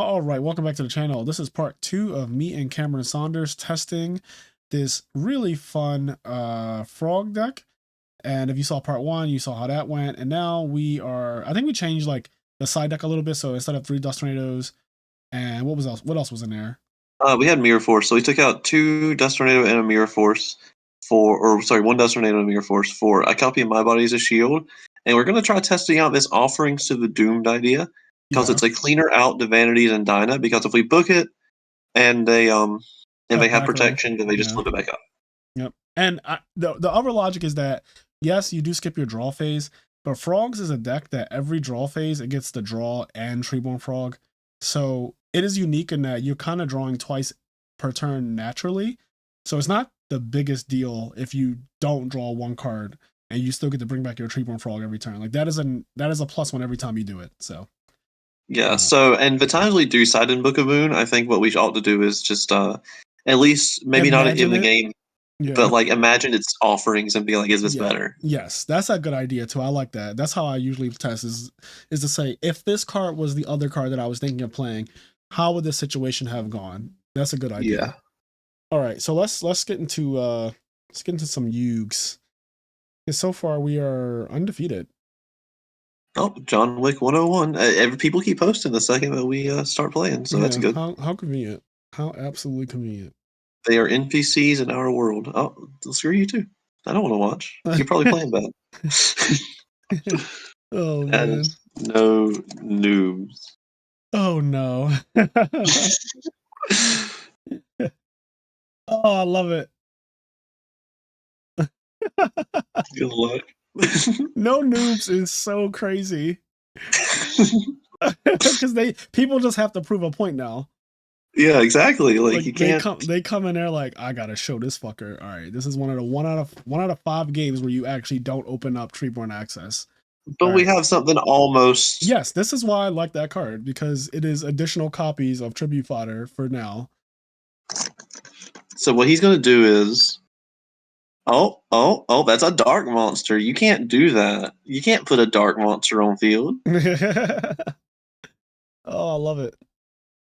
All right, welcome back to the channel. This is part 2 of me and Cameron Saunders testing this really fun frog deck. And if you saw part 1, you saw how that went. And now I think we changed like the side deck a little bit. So instead of 3 Dust Tornadoes, and what else was in there? We had Mirror Force, so we took out 2 Dust Tornado and a Mirror Force 1 Dust Tornado and a Mirror Force for a copy of My Body as a Shield. And we're going to try testing out this Offerings to the Doomed idea, because it's a cleaner out to Vanities and Dyna, because if we book it and they have protection, then they just flip it back up. Yep. And the other logic is that, yes, you do skip your draw phase, but Frogs is a deck that every draw phase, it gets the draw and Treeborn Frog. So it is unique in that you're kind of drawing twice per turn naturally. So it's not the biggest deal if you don't draw one card and you still get to bring back your Treeborn Frog every turn. Like that is a +1 every time you do it. So yeah. So and the times we do side in Book of Moon, I think what we ought to do is just at least maybe not in the game. Yeah. But like imagine its offerings and be like, is this better? Yes, that's a good idea too. I like that. That's how I usually test is to say, if this card was the other card that I was thinking of playing, how would this situation have gone? That's a good idea. Yeah. All right, so let's get into some Yugs. So far we are undefeated. Oh, John Wick 101. People keep posting the second that we start playing, so that's good. How convenient. How absolutely convenient. They are NPCs in our world. Oh, screw you too. I don't want to watch. You're probably playing bad. Oh man. And no noobs. Oh no. Oh, I love it. Good luck. No noobs is so crazy. Because people just have to prove a point now. Yeah, exactly. Like you can't. They come in there like, I gotta show this fucker. All right, this is one out of 5 games where you actually don't open up Treeborn access. But we have something almost. Yes, this is why I like that card, because it is additional copies of Tribute Fodder for now. So what he's gonna do is, oh, that's a dark monster. You can't do that. You can't put a dark monster on field. Oh, I love it.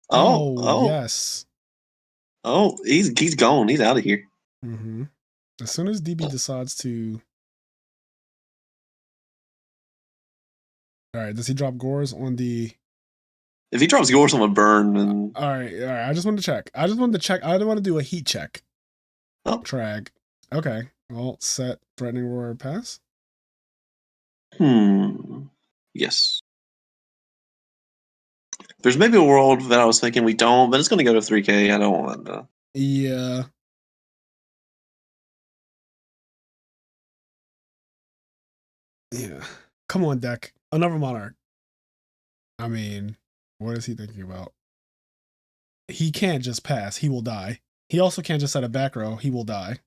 Oh, yes. Oh, he's gone. He's out of here. Mm-hmm. As soon as DB decides to. All right, does he drop Gores on the? If he drops Gores on a burn, then. All right. I just wanted to check. I didn't want to do a heat check. Oh. Trag. Okay. Well, set threatening roar pass. Yes. There's maybe a world that I was thinking we don't, but it's going to go to 3K. I don't want to. Yeah. Yeah. Come on, deck. Another Monarch. I mean, what is he thinking about? He can't just pass. He will die. He also can't just set a back row. He will die.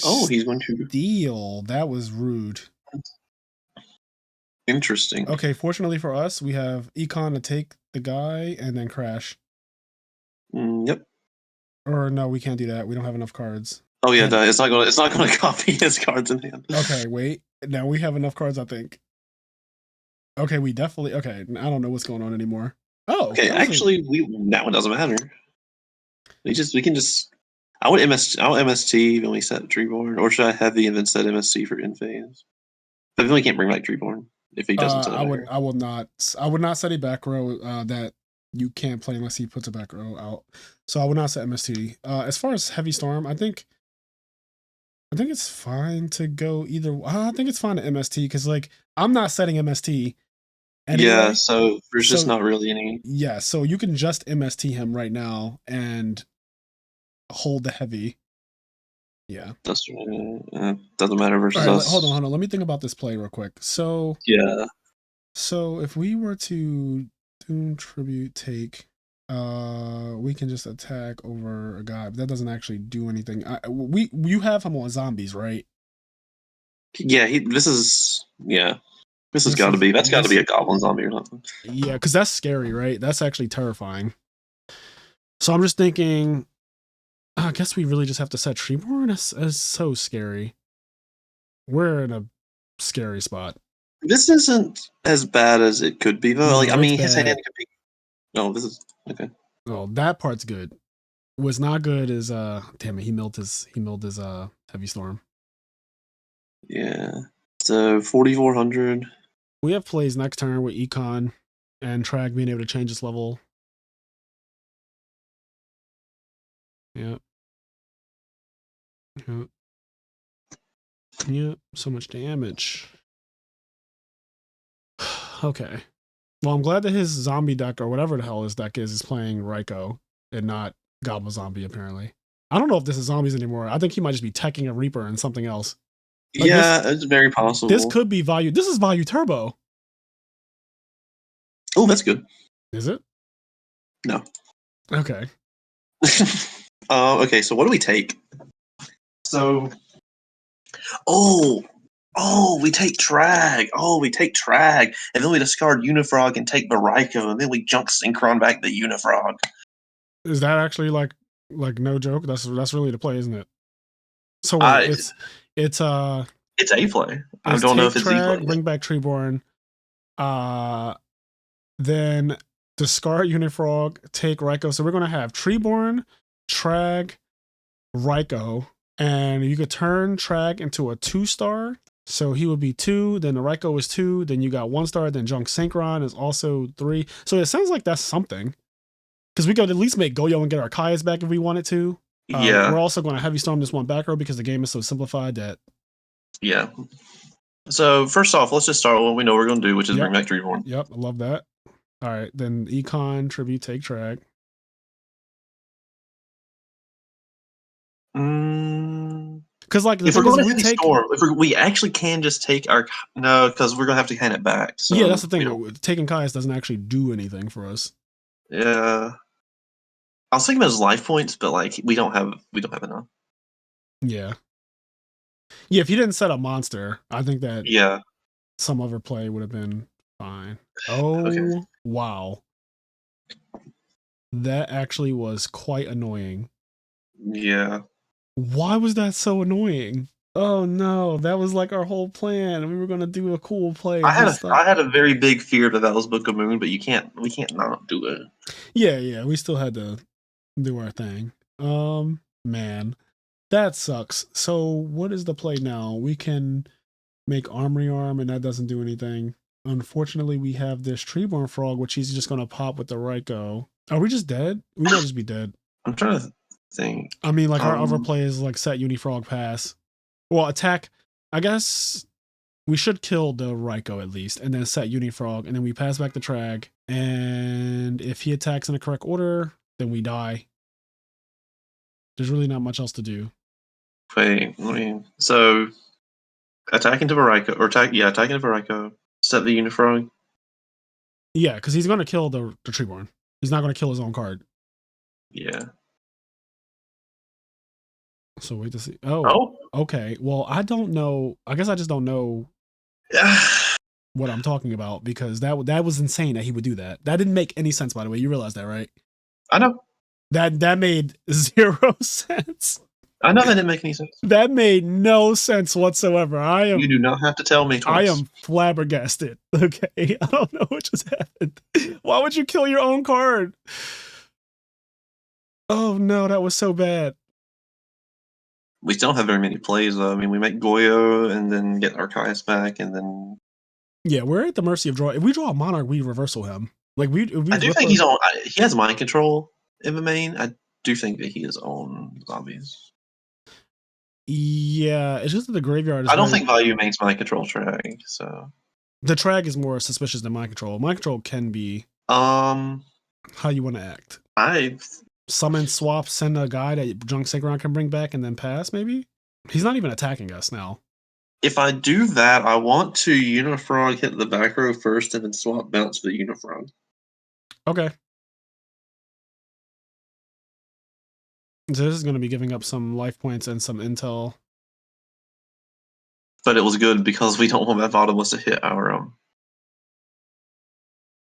Oh, he's going to steal. That was rude. Interesting. Okay, fortunately for us, we have Econ to take the guy and then crash. Yep. Or no, we can't do that. We don't have enough cards. Oh yeah, it's not going to copy his cards in hand. Okay, wait. Now we have enough cards, I think. Okay, we definitely. Okay, I don't know what's going on anymore. Oh, okay. Actually, that one doesn't matter. We can just. I'll MST when we set Treeborn, or should I have the event set MST for Inphase? But then we can't bring back Treeborn if he doesn't set it. I would not set a back row that you can't play unless he puts a back row out. So I would not set MST. As far as Heavy Storm, I think it's fine to go either. I think it's fine to MST because like I'm not setting MST. Anyway, yeah, so there's just not really any. Yeah, so you can just MST him right now and hold the heavy. Yeah. Doesn't matter versus right, us. Hold on. Let me think about this play real quick. So yeah. So if we were to Doom Tribute take, we can just attack over a guy, but that doesn't actually do anything. You have him on zombies, right? Yeah, this has got to be a goblin zombie or something. Yeah, because that's scary, right? That's actually terrifying. So I'm just thinking, I guess we really just have to set Treeborn. That's so scary. We're in a scary spot. This isn't as bad as it could be, though. No, Like, I it's mean, his hand bad. could be. No, this is okay. Oh, that part's good. What's not good is damn it, he milled his heavy storm. Yeah. So 4,400. We have plays next turn with Econ and Trag being able to change its level. Yep. Yep. Yep. So much damage. Okay. Well, I'm glad that his zombie deck or whatever the hell his deck is playing Raikou and not Gobble Zombie, apparently. I don't know if this is zombies anymore. I think he might just be teching a Reaper and something else. Like Yeah, it's very possible. This could be Value. This is Value Turbo. Oh, that's good. Is it? No. Okay. Okay, so what do we take? So, we take Trag. We take Trag, and then we discard Unifrog and take Bariko, and then we junk Synchron back the Unifrog. Is that actually like no joke? That's really the play, isn't it? So wait, it's a play. I don't know if it's Trag, Z play. Bring back Treeborn, then discard Unifrog, take Raikou. So we're gonna have Treeborn, Trag, Raikou, and you could turn Trag into a 2-star. So he would be 2, then the Raikou is 2, then you got 1-star, then Junk Synchron is also 3. So it sounds like that's something. Because we could at least make Goyo and get our Kaias back if we wanted to. Yeah. We're also going to heavy storm this one back row because the game is so simplified that. Yeah. So first off, let's just start with what we know we're going to do, which is bring back Treeborn. Yep, I love that. All right, then Econ, Tribute, take Trag. Because like if we're going to take storm, we actually can just take our because we're going to have to hand it back. So yeah, that's the thing. Taking Kaias doesn't actually do anything for us. Yeah. I was thinking about his life points, but like we don't have enough. Yeah. Yeah, if you didn't set a monster, I think that some other play would have been fine. Oh, okay. Wow. That actually was quite annoying. Yeah. Why was that so annoying? Oh no, that was like our whole plan. We were gonna do a cool play. I had a very big fear that was Book of Moon, but we can't not do it. Yeah, we still had to do our thing. Man, that sucks. So what is the play now? We can make Armory Arm, and that doesn't do anything. Unfortunately, we have this Treeborn Frog, which he's just gonna pop with the Raikou. Are we just dead? We might just be dead. I'm trying to think. I mean, like our other play is like set Unifrog pass. Well, attack. I guess we should kill the Raikou at least, and then set Unifrog, and then we pass back the Trag. And if he attacks in the correct order, then we die. There's really not much else to do. Wait, so attack into Raikou, or attack into Raikou. Set the Unifrog. Yeah, because he's gonna kill the Treeborn. He's not gonna kill his own card. Yeah. So wait to see. Oh, okay. Well, I don't know. I guess I just don't know what I'm talking about because that was insane that he would do that. That didn't make any sense, by the way. You realize that, right? I know. That made 0 sense. I know that didn't make any sense. That made no sense whatsoever. You do not have to tell me twice. I am flabbergasted. Okay, I don't know what just happened. Why would you kill your own card? Oh no, that was so bad. We still don't have very many plays, though. I mean, we make Goyo and then get Archias back, and then we're at the mercy of draw. If we draw a Monarch, we reversal him. Like I do think he's on. He has mind control in the main. I do think that he is on zombies. Yeah, it's just that the graveyard is. I don't think value makes mind control Trag. So the Trag is more suspicious than mind control. Mind control can be how you want to act. I summon, swap, send a guy that Junk Synchron can bring back and then pass, maybe? He's not even attacking us now. If I do that, I want to Unifrog hit the back row first and then swap bounce for the Unifrog. Okay. So this is going to be giving up some life points and some intel. But it was good because we don't want that bottomless to hit our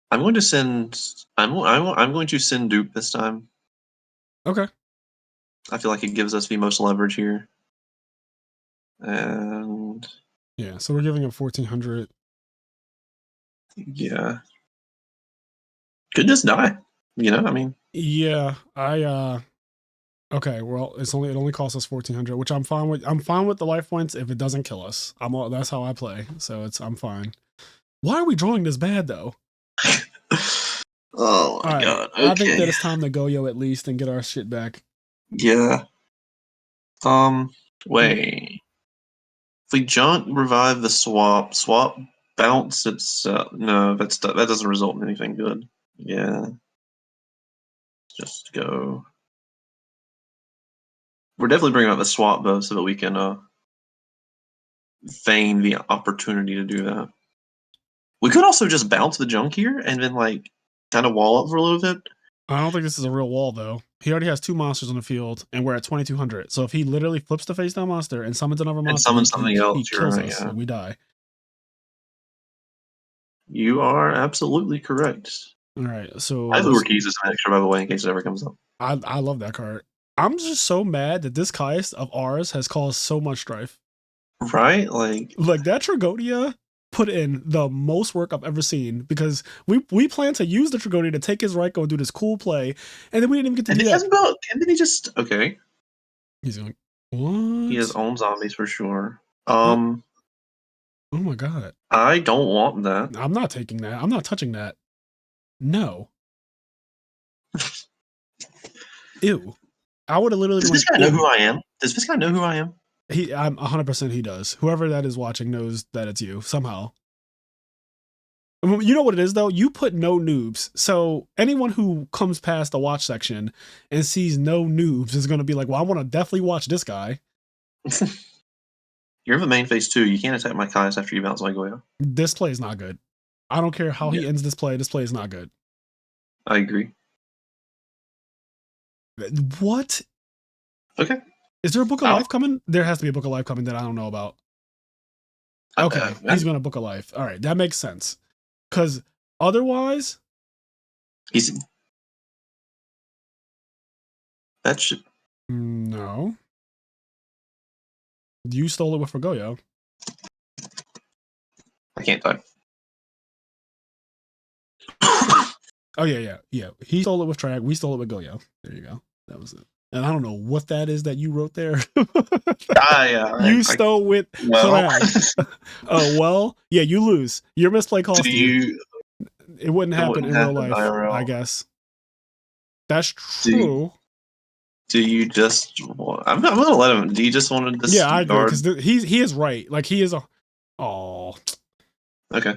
I'm going to send Dupe this time. Okay. I feel like it gives us the most leverage here. And yeah, so we're giving up 1,400. Yeah. Could just die. You know, I mean. Yeah, okay, well, it only costs us 1,400, which I'm fine with. I'm fine with the life points if it doesn't kill us. That's how I play, so I'm fine. Why are we drawing this bad though? Oh All my right, god. I think that Okay. it's time to go yo at least and get our shit back. Yeah. Wait. If we junk revive the swap bounce itself. No, that doesn't result in anything good. Yeah. Just go. We're definitely bringing out the swap though, so that we can feign the opportunity to do that. We could also just bounce the junk here and then like kind of wall up for a little bit. I don't think this is a real wall though. He already has 2 monsters on the field, and we're at 2,200. So if he literally flips the face down monster and summons another And monster, summon something he else. You're kills right. us Yeah. and we die. You are absolutely correct. All right, so I have Lure Keys as an extra, by the way, in case it ever comes up. I love that card. I'm just so mad that this Caius of ours has caused so much strife. Right? Like that Tragonia put in the most work I've ever seen, because we plan to use the Tragonia to take his Raikou and do this cool play, and then we didn't even get to do that. And then he just okay. He's going, what? He has own zombies for sure. Oh my god. I don't want that. I'm not taking that. I'm not touching that. No. Ew. I would have literally Does been this guy know who I am? Does this guy know who I am? I'm 100% he does. Whoever that is watching knows that it's you somehow. You know what it is though? You put no noobs. So anyone who comes past the watch section and sees no noobs is going to be like, well, I want to definitely watch this guy. You're in the main phase too. You can't attack my Caius after you bounce my Goyo. This play is not good. I don't care how he ends this play. This play is not good. I agree. What? Okay. Is there a Book of Life coming? There has to be a Book of Life coming that I don't know about. Okay, he's going to Book of Life. All right, that makes sense. Because otherwise... That should... No. You stole it with Goyo. I can't die. Oh, yeah. He stole it with Trag. We stole it with Goyo. There you go. That was it. And I don't know what that is that you wrote there. You stole with Trag. Oh, well, yeah, you lose. Your misplay cost you. It wouldn't happen in real life, IRL. I guess. That's true. Do you just... I'm going to let him... Do you just want to discard? Yeah, I agree, because he is right. Like, he is a... Oh. Okay.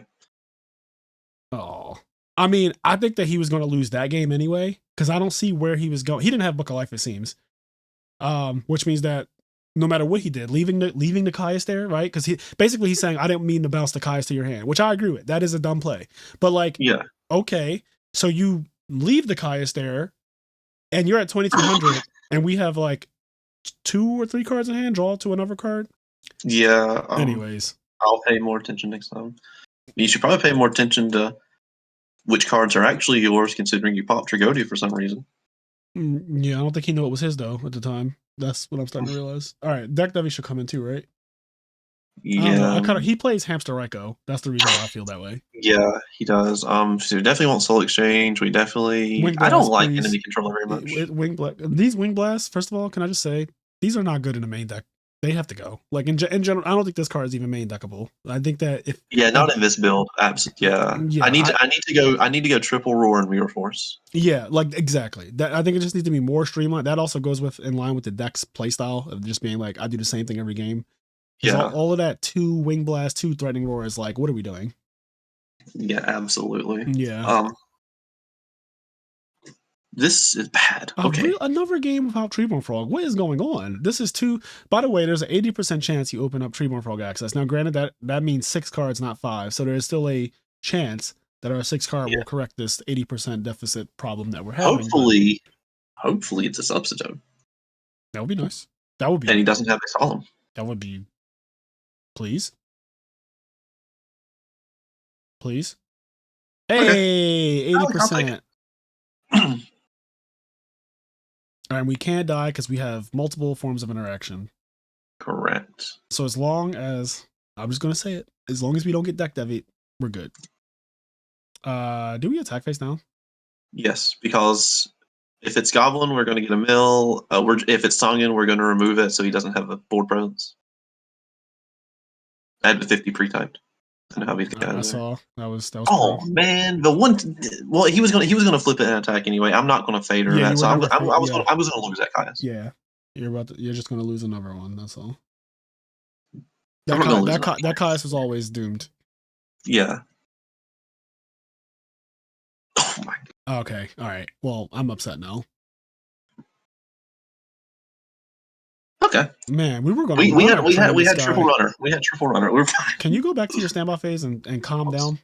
Oh. I mean, I think that he was going to lose that game anyway, because I don't see where he was going. He didn't have Book of Life, it seems. Which means that no matter what he did, leaving the Caius there, right? Because he's saying, I didn't mean to bounce the Caius to your hand, which I agree with. That is a dumb play. But like, yeah. Okay, so you leave the Caius there, and you're at 2,200, and we have like 2 or 3 cards in hand. Draw to another card. Yeah. Anyways, I'll pay more attention next time. You should probably pay more attention to which cards are actually yours, considering you popped Tragodia for some reason. Yeah, I don't think he knew it was his though at the time. That's what I'm starting to realize. All right, Deck Devi should come in too, right? Yeah. He plays Hamster Raikou. That's the reason why I feel that way. Yeah, he does. So we definitely want Soul Exchange. We definitely... Blast, I don't like enemy controller very much. These Wing Blasts, first of all, can I just say, these are not good in the main deck. They have to go. Like in general, I don't think this card is even main deckable. I think that if not in this build, absolutely. Yeah, I need to go triple roar and mirror force. Yeah, like exactly. That I think it just needs to be more streamlined. That also goes in line with the deck's playstyle of just being like, I do the same thing every game. Yeah, all of that 2 Wing Blast, 2 Threatening Roar is like, what are we doing? Yeah, absolutely. Yeah. This is bad. Okay. Another game without Treeborn Frog. What is going on? This is 2. By the way, there's an 80% chance you open up Treeborn Frog access. Now, granted, that means 6 cards, not 5. So there is still a chance that our 6 card will correct this 80% deficit problem that we're having. Hopefully it's a substitute. That would be nice. That would be. And he doesn't have a solemn. That would be. Please. Please. Hey, okay. 80%. And we can't die because we have multiple forms of interaction. Correct. So as long as, I'm just going to say it, as long as we don't get deck deviate, we're good. Do we attack face down? Yes, because if it's Goblin, we're going to get a mill. If it's Songen, we're going to remove it so he doesn't have a board presence. I had the 50 pre-typed. I know how he's got I there. saw that was Oh pro. man, the one. Well, he was gonna flip it and attack anyway. I'm not gonna fade her Yeah, that. you So were I never. was gonna lose that Caius. Yeah, you're just gonna lose another one. That's all. I'm not gonna lose That Caius was always doomed. Yeah. Oh my. Okay, all right. Well, I'm upset now. Okay. Man, we were gonna. We had triple runner. We had triple runner. We're fine. Can you go back to your standby phase and calm down?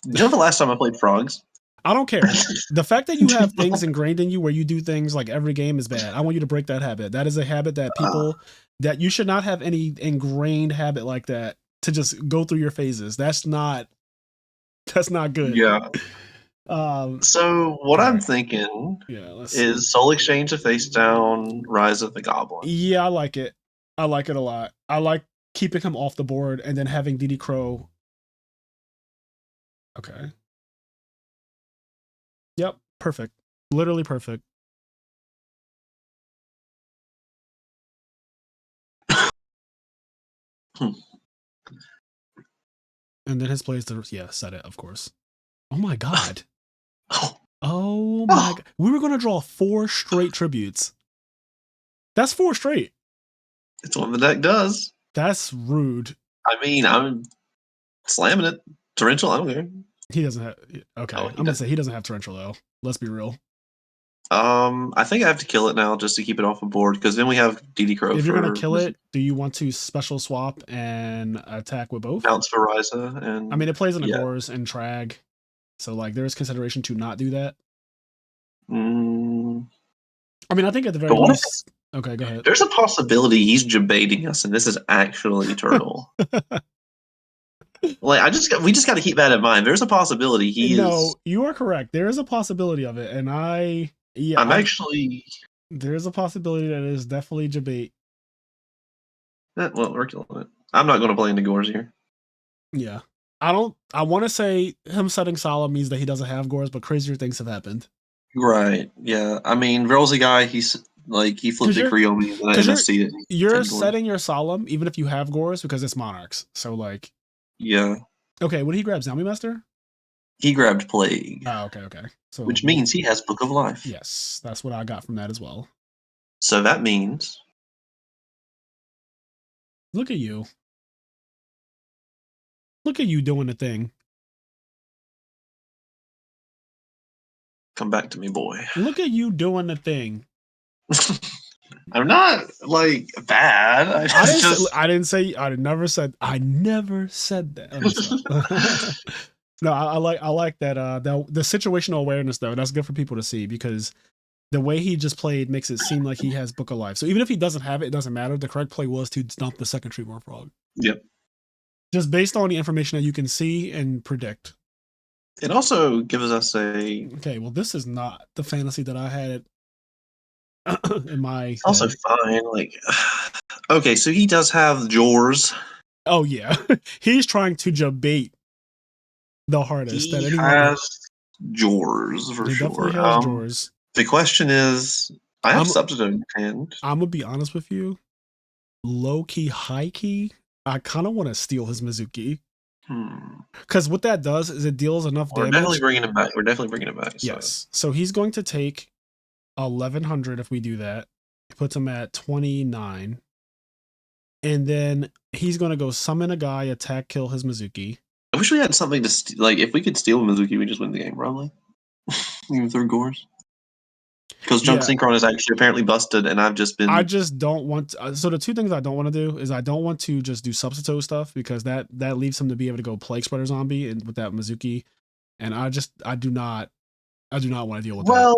Do you know the last time I played frogs? I don't care. The fact that you have things ingrained in you where you do things like every game is bad. I want you to break that habit. That is a habit that people that you should not have any ingrained habit like that to just go through your phases. That's not good. Yeah. So what I'm thinking is Soul Exchange to face down, Rise of the Goblin. Yeah, I like it. I like it a lot. I like keeping him off the board and then having DD Crow. Okay. Yep, perfect. Literally perfect. And then his plays set it, of course. Oh my god. Oh my god. We were gonna draw 4 straight tributes. That's 4 straight. It's what the deck does. That's rude. I mean, I'm slamming it. Torrential, I don't care. He doesn't have okay. I'm gonna say he doesn't have Torrential though. Let's be real. I think I have to kill it now just to keep it off the board because then we have DD Crow. If you're gonna kill it, do you want to special swap and attack with both? Bounce for Ryza and I mean, it plays in Agors and Trag, so like there is consideration to not do that. I mean, I think at the very least. Okay, go ahead. There's a possibility he's debating us, and this is actually Turtle. Like we just got to keep that in mind. There's a possibility he is. No, you are correct. There is a possibility of it, and there's a possibility that it is definitely debate. Well, we're killing it. I'm not going to play into Gores here. Yeah, I want to say him setting Solemn means that he doesn't have Gores, but crazier things have happened. Right. Yeah. I mean, Verl's a guy. He's like he flipped the Creo me, and I see it. You're setting your Solemn even if you have Gores because it's Monarchs. So like. Yeah. Okay, what did he grab? Zombie Master? He grabbed Plague. Oh, okay. So which means he has Book of Life. Yes, that's what I got from that as well. So that means look at you. Look at you doing the thing. Come back to me, boy. Look at you doing the thing. I'm not like bad. I never said that. No, I like that the situational awareness though. That's good for people to see because the way he just played makes it seem like he has Book of Life. So even if he doesn't have it, it doesn't matter. The correct play was to dump the second Treeborn Frog. Yep. Just based on the information that you can see and predict. It also gives us a okay. Well, this is not the fantasy that I had. In my also fine, like okay, so he does have Jaws. Oh yeah, he's trying to debate the hardest. He has Jaws for sure. Definitely has Jaws. The question is, I have Substitute in hand. I'm gonna be honest with you, low key, high key. I kind of want to steal his Mizuki. Because what that does is it deals enough damage. We're definitely bringing it back. Yes. So he's going to take 1100 if we do that. It puts him at 29. And then he's going to go summon a guy, attack, kill his Mizuki. I wish we had something to like. If we could steal Mizuki, we just win the game, probably. Even through Gores. Because Jump Synchron is actually apparently busted, and I just don't want. So the two things I don't want to do is I don't want to just do substitute stuff because that leaves him to be able to go Plague Spreader Zombie and with that Mizuki, and I do not want to deal with that. Well,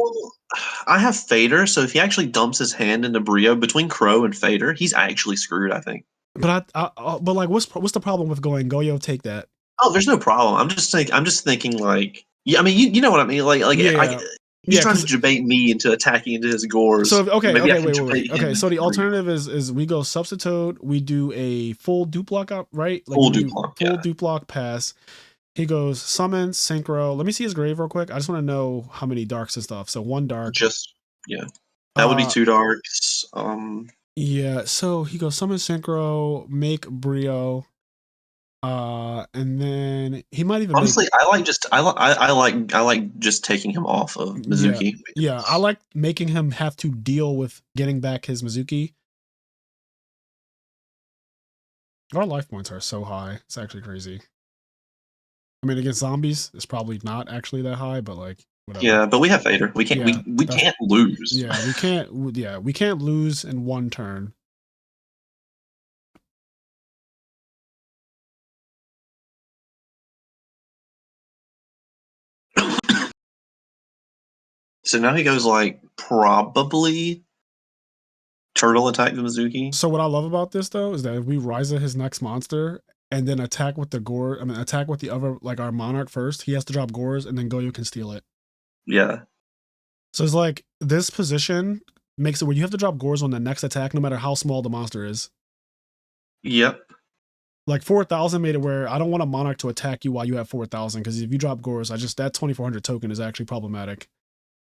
I have Fader, so if he actually dumps his hand into Brio between Crow and Fader, he's actually screwed, I think. But but like, what's the problem with going Goyo take that? Oh, there's no problem. I'm just thinking like, yeah. I mean, you know what I mean. Like, yeah. He's trying to debate me into attacking into his Gores. So wait. Okay, so the alternative is we go substitute. We do a full Duplock up, right? Like full Duplock, full Duplock pass. He goes summon, synchro. Let me see his grave real quick. I just want to know how many darks and stuff. So 1 dark. Yeah. That would be 2 darks. Yeah, so he goes summon synchro, make Brio, and then he might even honestly, I like just taking him off of Mizuki. Yeah, I like making him have to deal with getting back his Mizuki. Our life points are so high. It's actually crazy. I mean, against zombies, it's probably not actually that high, but like whatever. Yeah, but we have Vader. We can't we can't lose. Yeah, we can't lose in 1 turn. So now he goes like probably turtle attack the Mizuki. So what I love about this though is that if we Ryza his next monster and then attack with attack with the other, like our Monarch first, he has to drop Gores and then Goyo can steal it. Yeah. So it's like this position makes it where you have to drop Gores on the next attack no matter how small the monster is. Yep. Like 4,000 made it where I don't want a Monarch to attack you while you have 4,000 because if you drop Gores, that 2,400 token is actually problematic.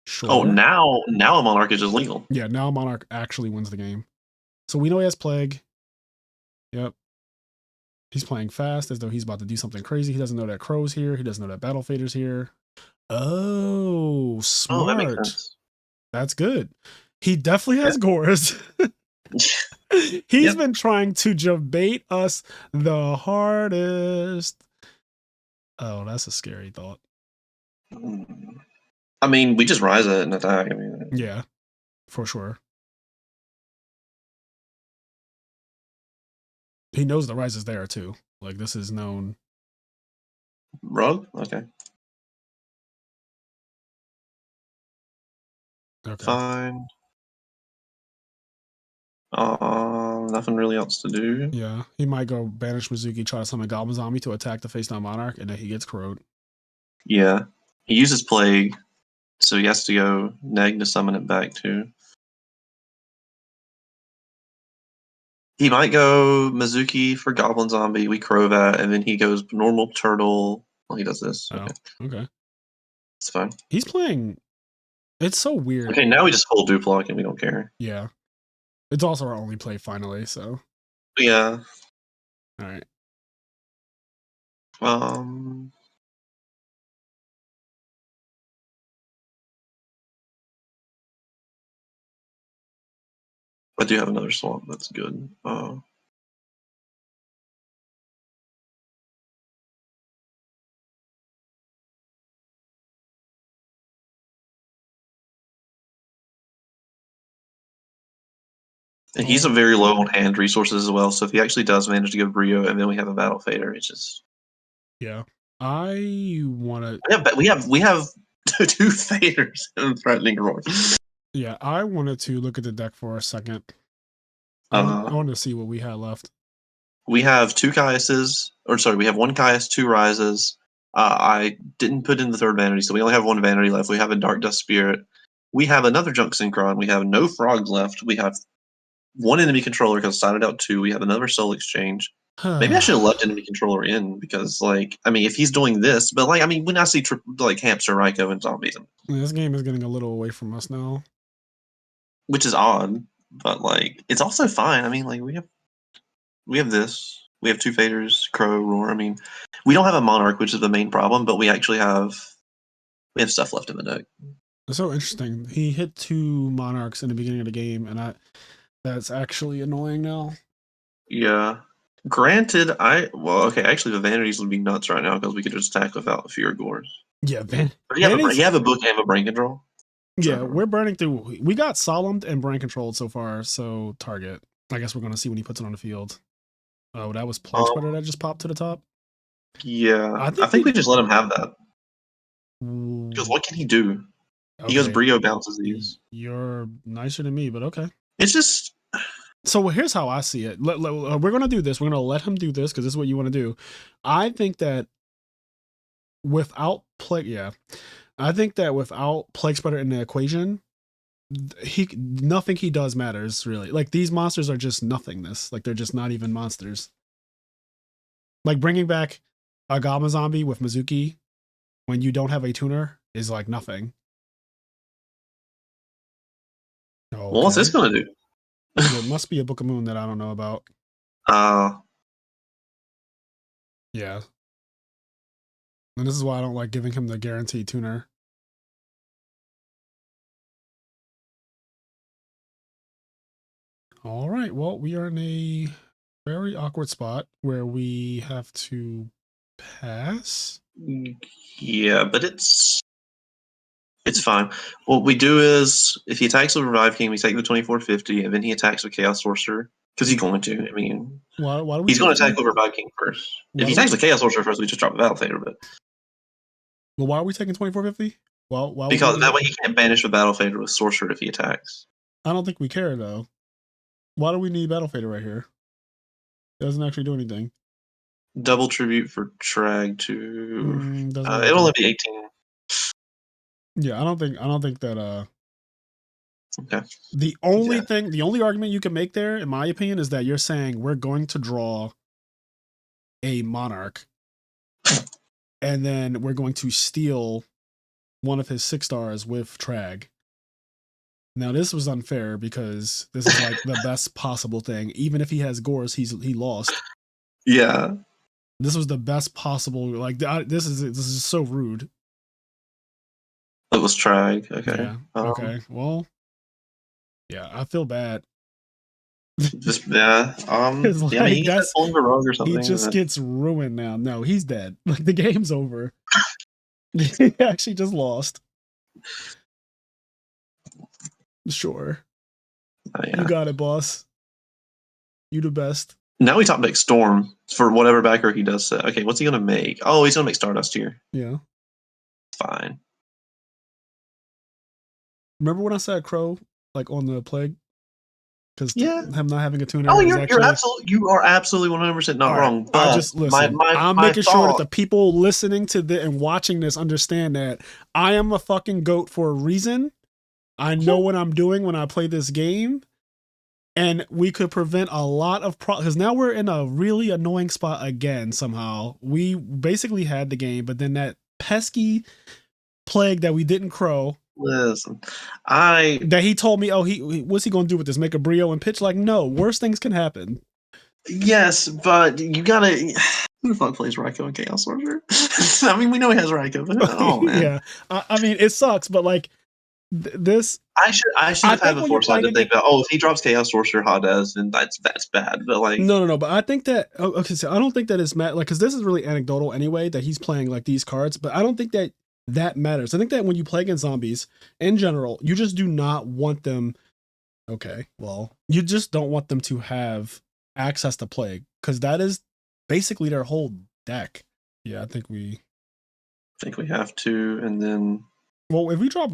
Sure. Oh, now a Monarch is illegal. Yeah, now Monarch actually wins the game. So we know he has Plague. Yep. He's playing fast as though he's about to do something crazy. He doesn't know that Crow's here. He doesn't know that Battle Fader's here. Oh, smart. Oh, that makes sense. That's good. He definitely has Gores. He's been trying to debate us the hardest. Oh, that's a scary thought. I mean, we just rise it and attack. I mean, yeah, for sure. He knows the rise is there too. Like this is known. Rug? Okay. Okay. Fine. Nothing really else to do. Yeah, he might go banish Mizuki, try to summon Goblin Zombie to attack the face down Monarch, and then he gets crowed. Yeah, he uses Plague, so he has to go neg to summon it back too. He might go Mizuki for Goblin Zombie. We crow that, and then he goes normal turtle. Well, he does this. Oh, okay. It's fine. He's playing. It's so weird. Okay, now we just full Duplock and we don't care. Yeah. It's also our only play finally, so. Yeah. All right. I do have another swamp. That's good. And he's a very low on hand resources as well. So if he actually does manage to go Brio, and then we have a Battle Fader, it's just. Yeah, I want to. We have 2 Faders and Threatening Roar. Yeah, I wanted to look at the deck for a second. I wanted to see what we had left. We have 2 Caiuses, or sorry, we have 1 Caius, 2 Rises. I didn't put in the 3rd Vanity, so we only have 1 Vanity left. We have a Dark Dust Spirit. We have another Junk Synchron. We have no Frogs left. We have 1 enemy controller because I sided out 2. We have another Soul Exchange. Maybe I should have left enemy controller in because, like, I mean, if he's doing this, but like, I mean, when I see like Hamster, Raikou, and Zombies, This game is getting a little away from us now, which is odd, but like, it's also fine. I mean, like, we have this. We have 2 Faders, Crow, Roar. I mean, we don't have a Monarch, which is the main problem, but we actually have stuff left in the deck. It's so interesting. He hit 2 Monarchs in the beginning of the game, and that's actually annoying now. Yeah. Granted, actually, the Vanities would be nuts right now because we could just attack without fear Gores. Yeah, you have a book and a brain control. Yeah, we're burning through. We got Solemned and brain controlled so far, so target. I guess we're going to see when he puts it on the field. Oh, that was Plague Spreader that just popped to the top? Yeah, I think we just let him have that. Because what can he do? Okay. He goes Brio bounces these. You're nicer than me, but okay. It's just... So here's how I see it. We're going to do this. We're going to let him do this because this is what you want to do. I think that without Plague Spreader in the equation, nothing he does matters really. Like these monsters are just nothingness. Like they're just not even monsters. Like bringing back a Goblin Zombie with Mizuki when you don't have a tuner is like nothing. Okay. Well, what's this gonna do? There must be a Book of Moon that I don't know about. Yeah. And this is why I don't like giving him the guaranteed tuner. All right. Well, we are in a very awkward spot where we have to pass. Yeah, but it's fine. What we do is, if he attacks with Revive King, we take the 2450, and then he attacks with Chaos Sorcerer. Because he's going to. I mean, why do we he's going to attack with Revive King first. If he attacks with Chaos Sorcerer first, we just drop the Battle Fader. But well, why are we taking 2450? Well, why because that way he can't banish the Battle Fader with Sorcerer if he attacks. I don't think we care though. Why do we need Battle Fader right here? It doesn't actually do anything. Double tribute for Trag to it'll only be 18. Yeah, I don't think that okay. The only argument you can make there, in my opinion, is that you're saying we're going to draw a Monarch and then we're going to steal one of his 6-stars with Trag. Now this was unfair because this is like the best possible thing. Even if he has Gores, he lost. Yeah. This was the best possible. Like this is so rude. It was Trag. Okay. Yeah. Okay. Well. Yeah, I feel bad. Just yeah. Like, yeah, he gets pulling the rug or something. He just gets ruined now. No, he's dead. Like the game's over. He actually just lost. Sure. Yeah. You got it, boss. You the best. Now we top deck Storm for whatever backer he does set. Okay, what's he gonna make? Oh, he's gonna make Stardust here. Yeah. Fine. Remember when I said Crow like on the Plague? Because him not having a tuner. Oh, you are absolutely 100% not wrong. But I just listen. I'm making sure that the people listening to this and watching this understand that I am a fucking goat for a reason. I know what I'm doing when I play this game, and we could prevent a lot of problems. Because now we're in a really annoying spot again. Somehow we basically had the game, but then that pesky Plague that we didn't crow. Listen, that he told me, what's he gonna do with this? Make a Brio and pitch? Like, no, worse things can happen. Yes, but you gotta. Who the fuck plays Raikou and Chaos Sorcerer? I mean, we know he has Raikou, but oh man. Yeah, I mean, it sucks, but like this. I should have had the foresight to think that if he drops Chaos Sorcerer Hades, then that's bad. But like, no. But I think that okay, so I don't think that it's like because this is really anecdotal anyway that he's playing like these cards, but I don't think that matters. I think that when you play against zombies in general, you just do not want them. Okay, well, you just don't want them to have access to Plague because that is basically their whole deck. Yeah, I think we have to, and then well, if we drop,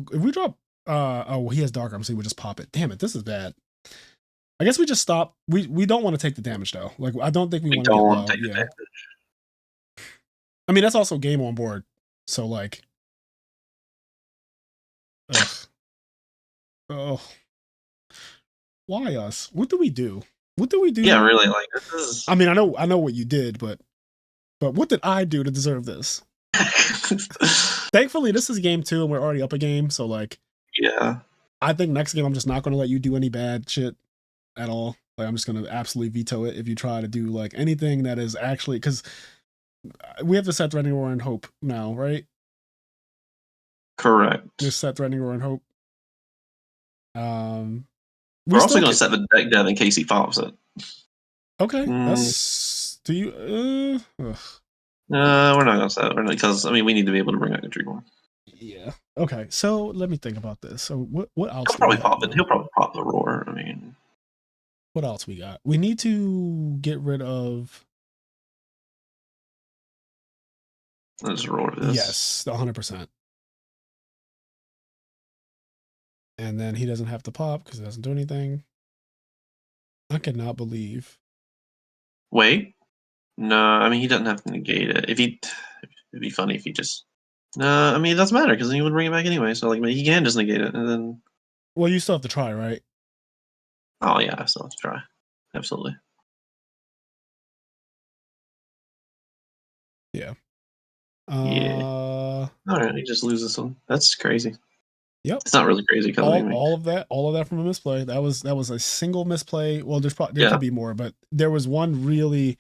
he has Dark Arm, so we just pop it. Damn it, this is bad. I guess we just stop. We don't want to take the damage though. Like I don't think we want to take the damage. I mean, that's also game on board. So like. Ugh. Oh, why us? What do we do? Yeah, really. Like this is. I mean, I know what you did, but what did I do to deserve this? Thankfully, this is game 2, and we're already up a game. So like, yeah, I think next game I'm just not going to let you do any bad shit at all. Like I'm just going to absolutely veto it if you try to do like anything that is actually because we have to set Threatening Roar and Hope now, right? Correct. Just set Threatening Roar and Hope. We're also going to set the deck down in case he pops it. Okay, that's do you? We're not going to set it because I mean we need to be able to bring out the Dream. Yeah. Okay, so let me think about this. So what else? He'll probably pop it. He'll probably pop the Roar. I mean, what else we got? We need to get rid of. Let's roar this. Yes, 100%. And then he doesn't have to pop because it doesn't do anything. I cannot believe. Wait. No, I mean, he doesn't have to negate it. It'd be funny if he just... No, I mean, it doesn't matter because then he would bring it back anyway. So, like, he can just negate it and then... Well, you still have to try, right? Oh, yeah, I still have to try. Absolutely. Yeah. Yeah. Uh, All right, he just loses some. That's crazy. yep. It's not really crazy because I mean, All of that from a misplay. That was a single misplay. Well, there yeah. could be more, but there was one really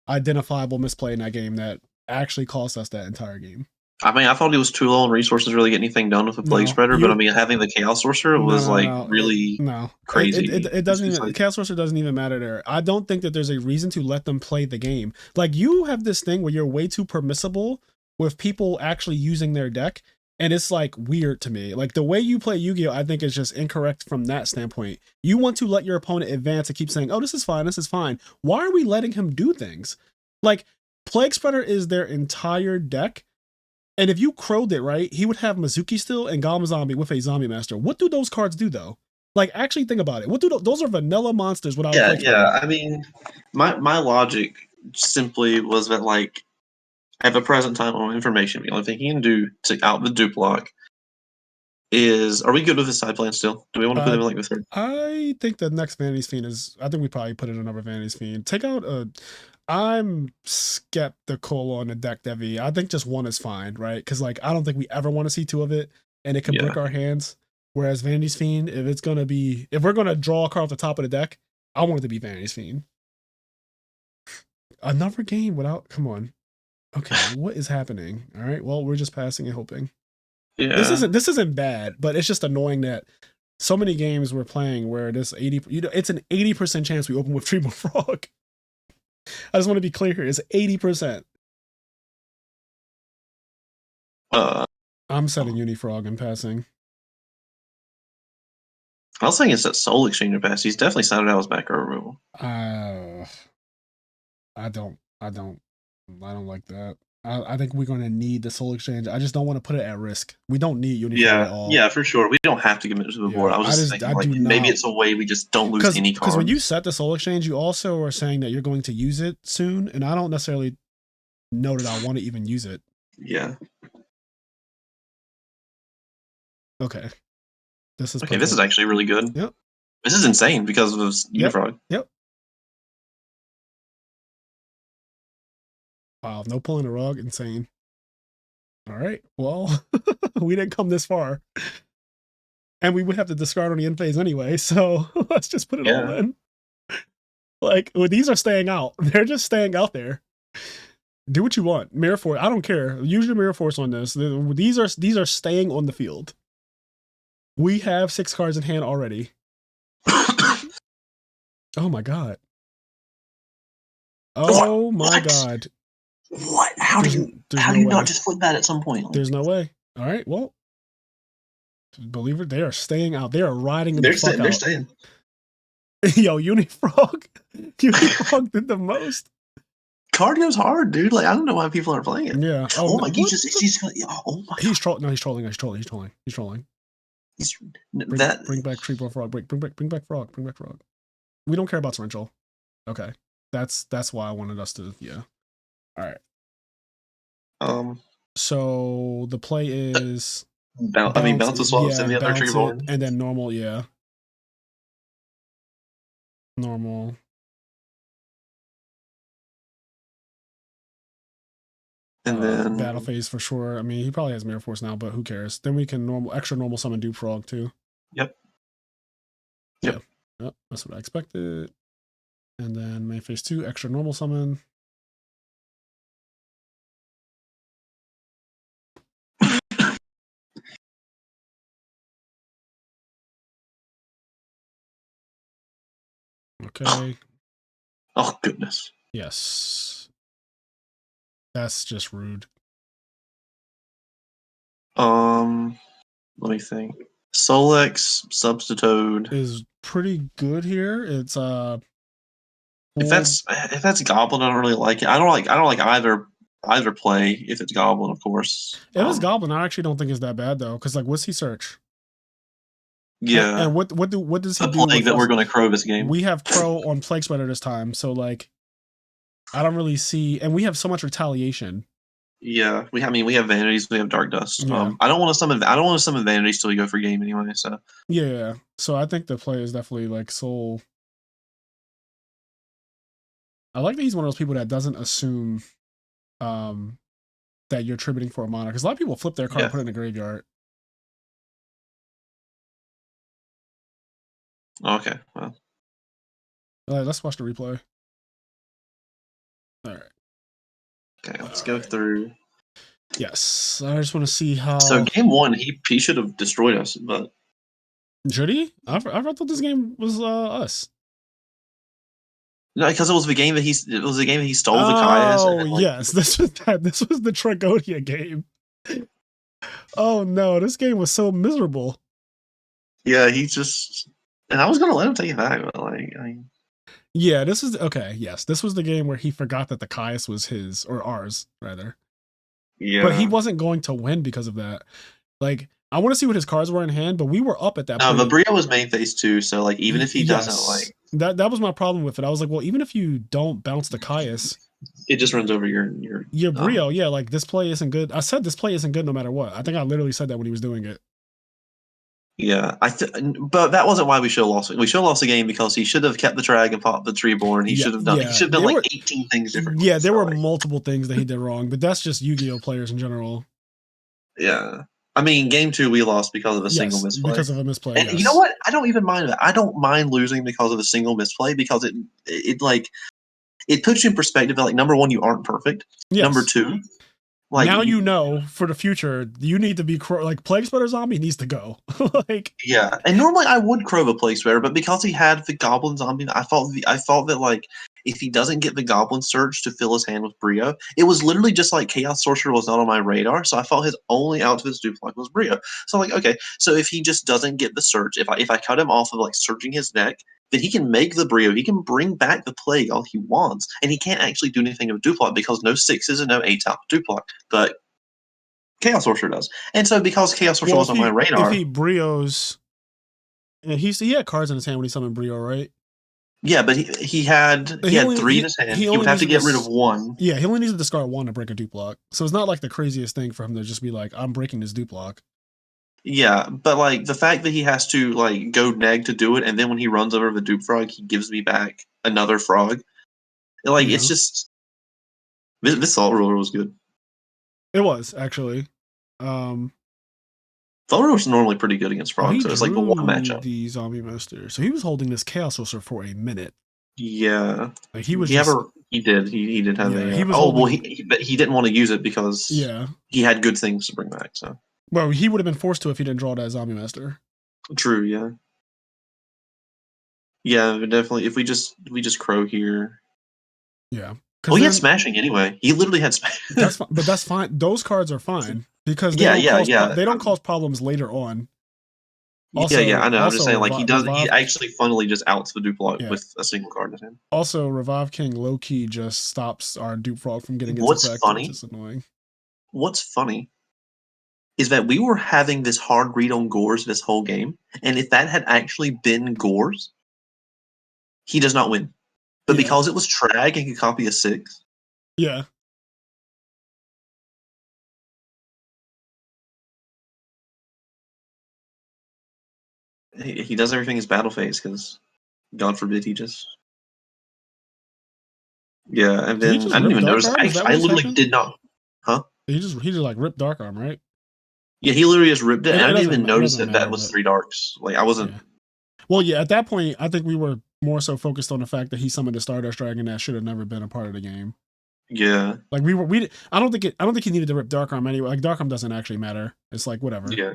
identifiable misplay in that game that actually cost us that entire game. I mean, I thought he was too low on resources to really get anything done with the plague No, spreader, but I mean, having the chaos sorcerer was like really crazy. It doesn't It's even. like, Chaos Sorcerer doesn't even matter there. I don't think that there's a reason to let them play the game. Like you have this thing where you're way too permissible with people actually using their deck, and it's like weird to me. Like the way you play Yu-Gi-Oh, I think is just incorrect from that standpoint. You want to let your opponent advance and keep saying, "Oh, this is fine. This is fine." Why are we letting him do things? Like Plague Spreader is their entire deck. And if you crowed it right, he would have Mizuki still and Gama Zombie with a Zombie Master. What do those cards do though? Like, actually think about it. What do those are vanilla monsters without a Plague Spreader. I mean, my logic simply was that like at the present time on information, the only thing he can do to out the dupe block is. Are we good with his side plan still? Do we want to put him in like the third? I think the next Vanity's Fiend is. I think we probably put in another Vanity's Fiend. Take out a. I'm skeptical on the deck Devi. I think just one is fine, right? Because like I don't think we ever want to see two of it, and it can brick our hands. Whereas Vanity's Fiend, if we're gonna draw a card off the top of the deck, I want it to be Vanity's Fiend. Another game without. Come on. Okay, what is happening? All right. Well, we're just passing and hoping. Yeah. This isn't bad, but it's just annoying that so many games we're playing where this 80, it's an 80% chance we open with Tree Frog. I just want to be clear here. It's 80%. I'm setting Unifrog and passing. I was thinking it's that Soul Exchanger pass. He's definitely sounded out his back row removal. I don't like that. I think we're going to need the Soul Exchange. I just don't want to put it at risk. We don't need Unifrog at all. Yeah, for sure. We don't have to commit to the board. I was just thinking, like, maybe it's a way we just don't lose any cards. Because when you set the Soul Exchange, you also are saying that you're going to use it soon, and I don't necessarily know that I want to even use it. Yeah. Okay. This is this is actually really good. Yep. This is insane because of Unifrog. Yep. Wow, no pulling a rug, insane. All right, well, we didn't come this far. And we would have to discard on the end phase anyway, so let's just put it all in. Like, these are staying out. They're just staying out there. Do what you want. Mirror Force, I don't care. Use your Mirror Force on this. These are staying on the field. We have 6 cards in hand already. Oh my god. Oh my god. What? How do you not just flip that at some point? There's no way. All right, well, believe it, they are staying out. They are riding the fuck out. They're staying. Yo, Unifrog did the most. Cardio's hard, dude. Like, I don't know why people aren't playing it. Yeah. Oh my! Oh my! He's trolling. No, he's trolling. Bring back Tree Frog. Bring back Frog. Bring back Frog. We don't care about Torrential. Okay, that's why I wanted us to. Yeah. All right. So the play is bounce the swap, send the other trigger ball, and then normal. Yeah. Normal. And then battle phase for sure. I mean, he probably has Mirror Force now, but who cares? Then we can extra normal summon Dupe Frog too. Yep. Yep. That's what I expected. And then main phase 2, extra normal summon. Okay. Oh goodness. Yes. That's just rude. Let me think. Solex Substitute is pretty good here. It's if that's Goblin, I don't really like it. I don't like either play if it's Goblin, of course. If it's Goblin, I actually don't think it's that bad though, because like, what's he search? Yeah. And what does he do? The plague that we're going to crow this game. We have crow on Plague Spreader this time, so like, I don't really see, and we have so much retaliation. Yeah, we have Vanities, we have Dark Dust. Yeah. I don't want to summon Vanities till we go for game anyway. So yeah, so I think the play is definitely like Soul. I like that he's one of those people that doesn't assume that you're attributing for a mono. Because a lot of people flip their card and put it in the graveyard. Okay, well. All right, let's watch the replay. All right. Okay, let's go through. Yes, I just want to see how. So game 1, he should have destroyed us, but should he? I thought this game was us. No, because it was the game that he stole the Kaias. Oh yes, this was the Tragonia game. Oh no, this game was so miserable. Yeah, he just, and I was gonna let him take it back, but like, yeah, this is okay. Yes, this was the game where he forgot that the Kaias was his or ours rather. Yeah, but he wasn't going to win because of that. Like, I want to see what his cards were in hand, but we were up at that point. But Brio was main phase too, so like even if he doesn't like that was my problem with it. I was like, well, even if you don't bounce the Kaias, it just runs over your Brio. Yeah, like this play isn't good. I said this play isn't good no matter what. I think I literally said that when he was doing it. Yeah, but that wasn't why we should have lost it. We should have lost the game because he should have kept the drag and popped the Treeborn. He should have done. He should have done like 18 things different. Yeah, there were multiple things that he did wrong, but that's just Yu-Gi-Oh players in general. Yeah, I mean, game 2 we lost because of a single misplay. Because of a misplay. And you know what? I don't even mind that. I don't mind losing because of a single misplay because it like it puts you in perspective that like number 1, you aren't perfect. Yes. Number 2. Like, now you know for the future you need to be like Plague Spreader Zombie needs to go. Like yeah, and normally I would crove a Plague Spreader, but because he had the Goblin Zombie, I thought that like if he doesn't get the Goblin Surge to fill his hand with Brio, it was literally just like Chaos Sorcerer was not on my radar, so I thought his only out to his duplex was Brio. So I'm like, okay, so if he just doesn't get the Surge, if I cut him off of like surging his deck, then he can make the Brio, he can bring back the Plague all he wants, and he can't actually do anything of Duplock because no 6s and no 8s out of Duplock, but Chaos Sorcerer does. And so because Chaos Sorcerer was on my radar... If he Brios... And he had cards in his hand when he summoned Brio, right? Yeah, but he had 3 in his hand. He would have to get rid of 1. Yeah, he only needs to discard 1 to break a Duplock. So it's not like the craziest thing for him to just be like, I'm breaking this Duplock. Yeah, but like the fact that he has to like go neg to do it, and then when he runs over the Dupe Frog, he gives me back another frog. Like it's just this Salt Ruler was good. It was actually. Salt Ruler was normally pretty good against frogs, so it's like the one matchup. The Zombie Master, so he was holding this Chaos Sorcerer for a minute. Yeah, like he was. He did have a. But he didn't want to use it because he had good things to bring back. So. Well, he would have been forced to if he didn't draw that Zombie Master. True, yeah. Yeah, definitely. If we just crow here. Yeah. Well, he had smashing anyway. He literally had smashing. But that's fine. Those cards are fine because they don't cause problems later on. Also, I know. I'm just saying, like he actually funnily just outs the Duplock with a single card in his hand. Also, Revive King low key just stops our Dupe Frog from getting its effect, which is annoying. What's funny is that we were having this hard read on Gores this whole game, and if that had actually been Gores, he does not win. But because it was Trag and could copy a 6. Yeah. He does everything as battle phase because, God forbid, he just. Yeah, and then I didn't even notice. I literally did not. Huh? He just like ripped Dark Arm, right? Yeah, he literally just ripped it, and I didn't even notice that was 3 darks. Like I wasn't. Yeah. Well, yeah, at that point, I think we were more so focused on the fact that he summoned a Stardust Dragon that should have never been a part of the game. Yeah. Like I don't think he needed to rip Dark Arm anyway. Like Dark Arm doesn't actually matter. It's like whatever. Yeah.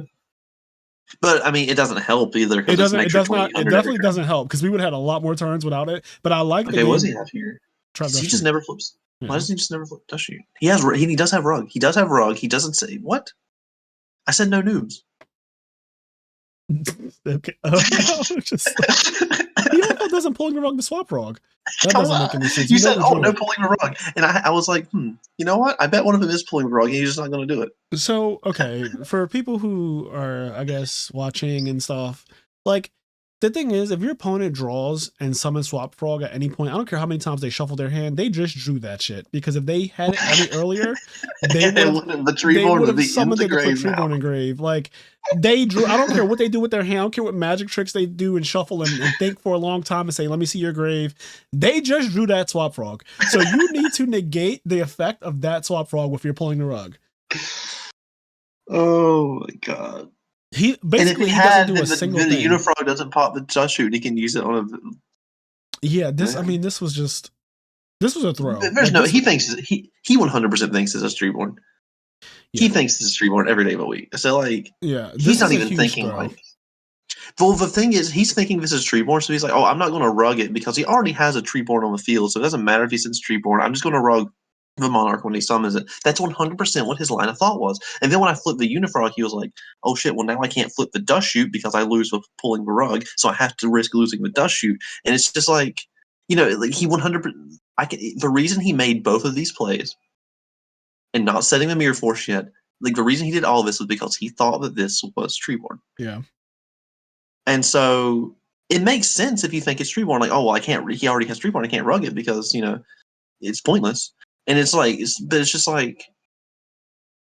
But I mean, it doesn't help either. It definitely doesn't help because we would have had a lot more turns without it. But I like. Okay, what does he have here? He just never flips. Yeah. Why doesn't he just never flip Dust Shoot? He does have Rug. He does have Rug. He doesn't say what? I said no noobs. Okay. He also doesn't pulling the rug to swap Rug. That doesn't make any sense. You said, no pulling the rug. And I was like, you know what? I bet one of them is pulling the rug and he's just not going to do it. So, okay, for people who are, I guess, watching and stuff, like, the thing is, if your opponent draws and summons Swap Frog at any point, I don't care how many times they shuffle their hand, they just drew that shit. Because if they had it any earlier, they would have summoned it to put Treeborn in grave. Like, they drew, I don't care what they do with their hand, I don't care what magic tricks they do and shuffle and think for a long time and say, let me see your grave. They just drew that Swap Frog. So you need to negate the effect of that Swap Frog if you're pulling the rug. Oh my god. He And if basically he he doesn't had, do a then single the thing. Unifrog doesn't pop the dust shoot. He can use it on a. Yeah, this Man. I mean, this was a throw. There's Like, no. this He thinks he 100% thinks it's a Streetborn. He yeah. thinks it's a Streetborn every day of the week. So like, Yeah, he's this is not a even huge thinking throw. like. Well, the thing is, he's thinking this is Treeborn, so he's like, "Oh, I'm not going to rug it because he already has a Treeborn on the field, so it doesn't matter if he sends Treeborn. I'm just going to rug the Monarch when he summons it." That's 100% what his line of thought was. And then when I flipped the Unifrog, he was like, "Oh shit! Well, now I can't flip the Dust Shoot because I lose with pulling the rug, so I have to risk losing the Dust Shoot." And it's just like, like he 100%. The reason he made both of these plays and not setting the Mirror Force yet, like the reason he did all of this was because he thought that this was Treeborn. Yeah. And so it makes sense if you think it's Treeborn. Like, oh well, I can't. He already has Treeborn. I can't rug it because it's pointless. And it's like, but it's just like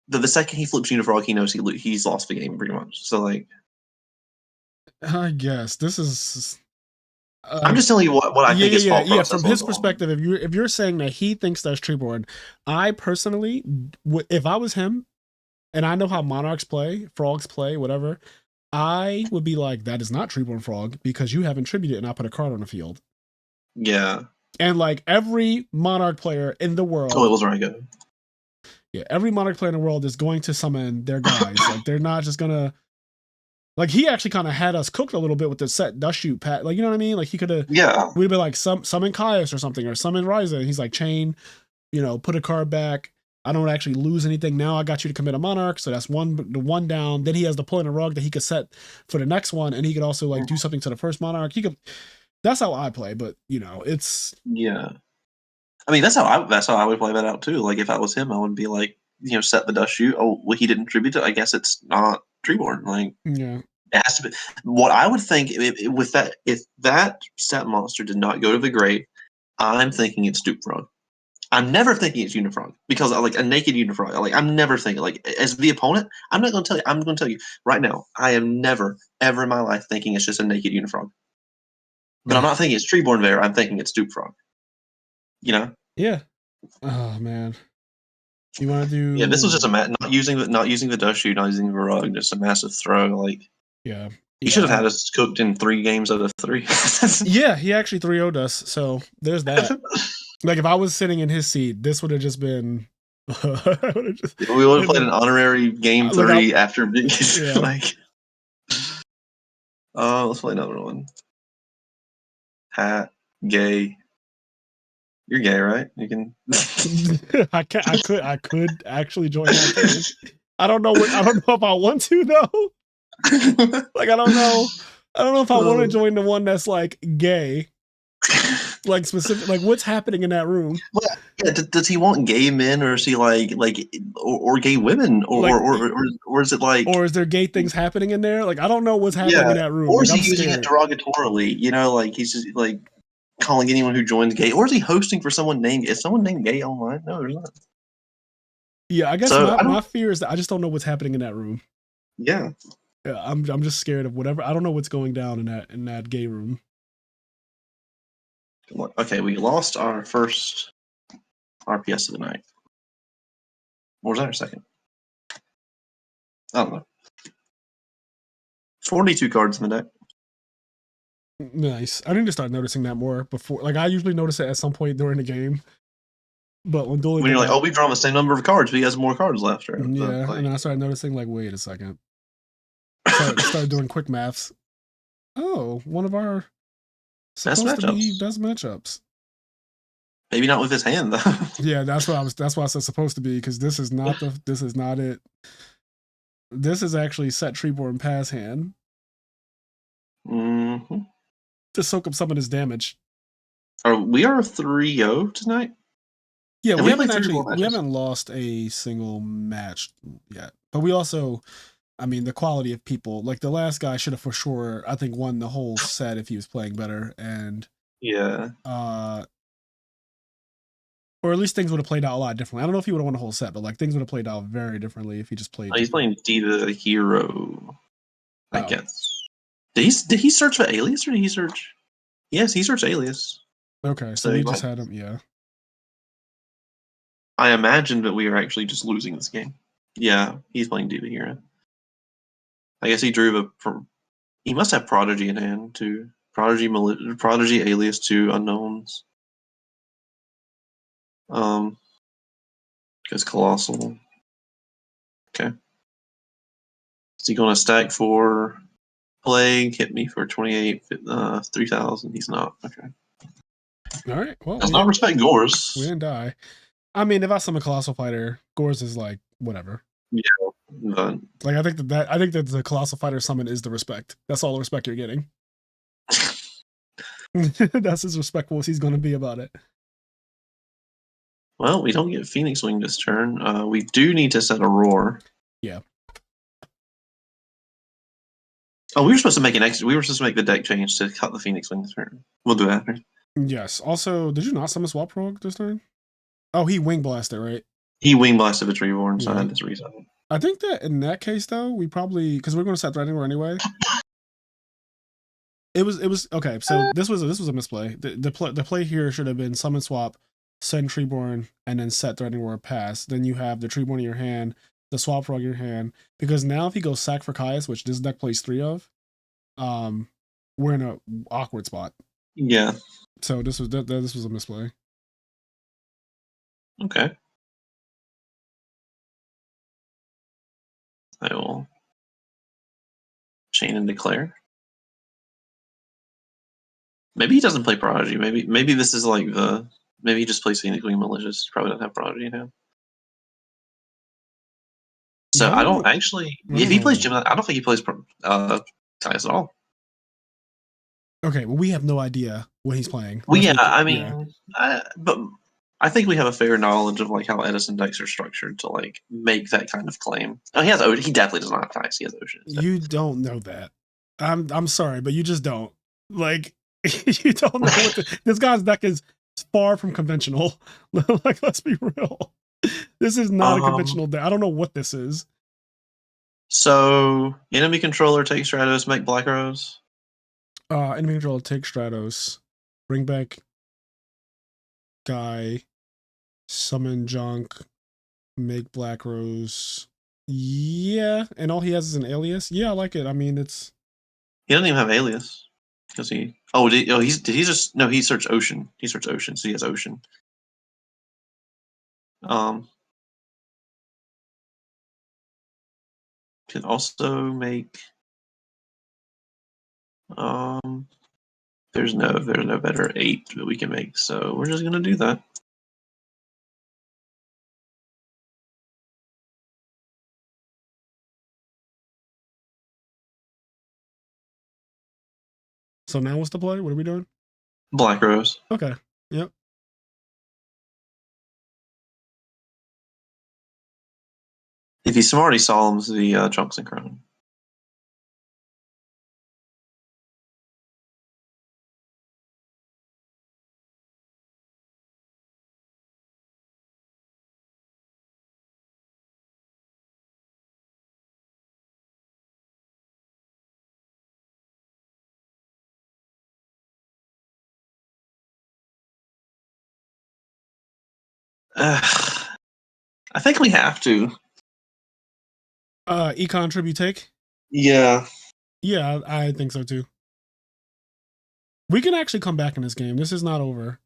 the second he flips Unifrog, he knows he's lost the game pretty much. So like, I guess this is. I'm just telling you what I think his thought Yeah. process From was his on. perspective, if you're saying that he thinks that's Treeborn, I personally, if I was him, and I know how Monarchs play, Frogs play, whatever, I would be like, that is not Treeborn Frog because you haven't tributed and I put a card on the field. Yeah. And like every Monarch player in the world, Oh, it was Rango. yeah, every Monarch player in the world is going to summon their guys. Like they're not just gonna. Like he actually kind of had us cooked a little bit with the set Dust Shoot pat. Like, you know what I mean? Like he could have, Yeah. we'd be like summon Caius or something, or summon Ryza. And he's like, chain, put a card back. I don't actually lose anything. Now I got you to commit a Monarch, so that's the one down. Then he has the pull in a rug that he could set for the next one, and he could also like do something to the first Monarch. He could. That's how I play, but it's. Yeah. I mean, that's how I would play that out too. Like if I was him, I would be like, set the Dust Shoot. Oh, well, he didn't tribute it. I guess it's not Treeborn. Like. Yeah. It has to be. What I would think if that step monster did not go to the grave, I'm thinking it's Duke Frog. I'm never thinking it's Unifrog because like a naked Unifrog. Like I'm never thinking like as the opponent. I'm not going to tell you. I'm going to tell you right now. I am never ever in my life thinking it's just a naked Unifrog. But I'm not thinking it's Treeborn Bear. I'm thinking it's Duke Frog. Yeah. Oh man. You want to do? Yeah, this was just not using the Dust Shoot, not using the rug, just a massive throw. Like Yeah. he should have had us cooked in 3 games out of 3. Yeah, he actually 3-0'd us. So there's that. Like if I was sitting in his seat, this would have just been. We would have played an honorary game 3 after being like. Let's play another one. Hat, gay. You're gay, right? You can. I could actually join that game. I don't know if I want to though. Like I don't know if I want to join the one that's like gay. Like specific, like what's happening in that room? Well, yeah, does he want gay men, or is he like or gay women, or is it like, or is there gay things happening in there? Like I don't know what's happening in that room. Or like, is he using it derogatorily? Like he's just like calling anyone who joins gay, or is he hosting for someone named? Is someone named gay online? No, there's not. Yeah, I guess my fear is that I just don't know what's happening in that room. Yeah. Yeah, I'm just scared of whatever. I don't know what's going down in that gay room. Okay, we lost our first RPS of the night. What was our second? I don't know. 42 cards in the deck. Nice. I need to start noticing that more before. Like I usually notice it at some point during the game. But when you're like, we've drawn the same number of cards, but he has more cards left. Right? Yeah, and I started noticing, like, wait a second. Started doing quick maths. Oh, one of our supposed to be best matchups. Maybe not with his hand though. Yeah, that's why I said supposed to be, because this is not it. This is actually set Treeborn pass hand. Mm-hmm. To soak up some of his damage. We are 3-0 tonight? Yeah, we haven't lost a single match yet. But we also, I mean, the quality of people, like the last guy should have for sure, I think, won the whole set if he was playing better. And yeah. Or at least things would have played out a lot differently. I don't know if he would have won the whole set, but like things would have played out very differently if he just played. He's playing Diva Hero, I guess. Did he search for Alias, or did he search? Yes, he searched Alias. Okay, so we just had him, yeah. I imagine that we are actually just losing this game. Yeah, he's playing Diva Hero. I guess he drew he must have Prodigy in hand too. Prodigy alias 2 unknowns. Because Colossal. Okay. Is he going to stack for Plague? Hit me for 28, 3,000. He's not. Okay. All right. Well, Does not respect Gores. We didn't die. I mean, if I summon Colossal Fighter, Gores is like whatever. Yeah. But like I think that the Colossal Fighter summon is the respect. That's all the respect you're getting. That's as respectful as he's going to be about it. Well, we don't get Phoenix Wing this turn. We do need to set a Roar. Yeah. Oh, we were supposed to make we were supposed to make the deck change to cut the Phoenix Wing this turn. We'll do that. Yes. Also, did you not summon Swap Rogue this turn? Oh, he Wing Blasted, right? He Wing Blasted a Reborn, so I had this reset. I think that in that case, though, we probably, because we're going to set Threatening Roar anyway. It was okay. So this was a misplay. The play here should have been summon swap, send Treeborn, and then set Threatening Roar pass. Then you have the Treeborn in your hand, the Swap Frog in your hand. Because now if he goes sack for Caius, which this deck plays 3 of, we're in a awkward spot. Yeah. So this was a misplay. Okay. I will chain and declare. Maybe he doesn't play Prodigy. Maybe this is like maybe he just plays Phoenix Wing Malicious. He probably doesn't have Prodigy now. So I don't actually. If he plays Gemini, I don't think he plays Caius at all. Okay, well we have no idea what he's playing. Well, yeah, I mean, but I think we have a fair knowledge of like how Edison decks are structured to like make that kind of claim. Oh, he definitely does not have Caius. He has Ocean. You don't know that. I'm sorry, but you just don't. Like you don't know what this guy's deck is far from conventional. Like let's be real. This is not a conventional deck. I don't know what this is. So enemy controller take Stratos, make Black Rose. Enemy controller take Stratos, bring back Guy, summon Junk, make Black Rose. Yeah, and all he has is an alias. Yeah, I like it. I mean, it's he doesn't even have alias because he. Oh, did he just no? He searched Ocean. He searched Ocean, so he has Ocean. Can also make. There's no better 8 that we can make, so we're just gonna do that. So now what's the play? What are we doing? Black Rose. Okay. Yep. If he's smart, he Solemns the Trunks and Crown. I think we have to. Econ tribute take? Yeah. Yeah, I think so too. We can actually come back in this game. This is not over.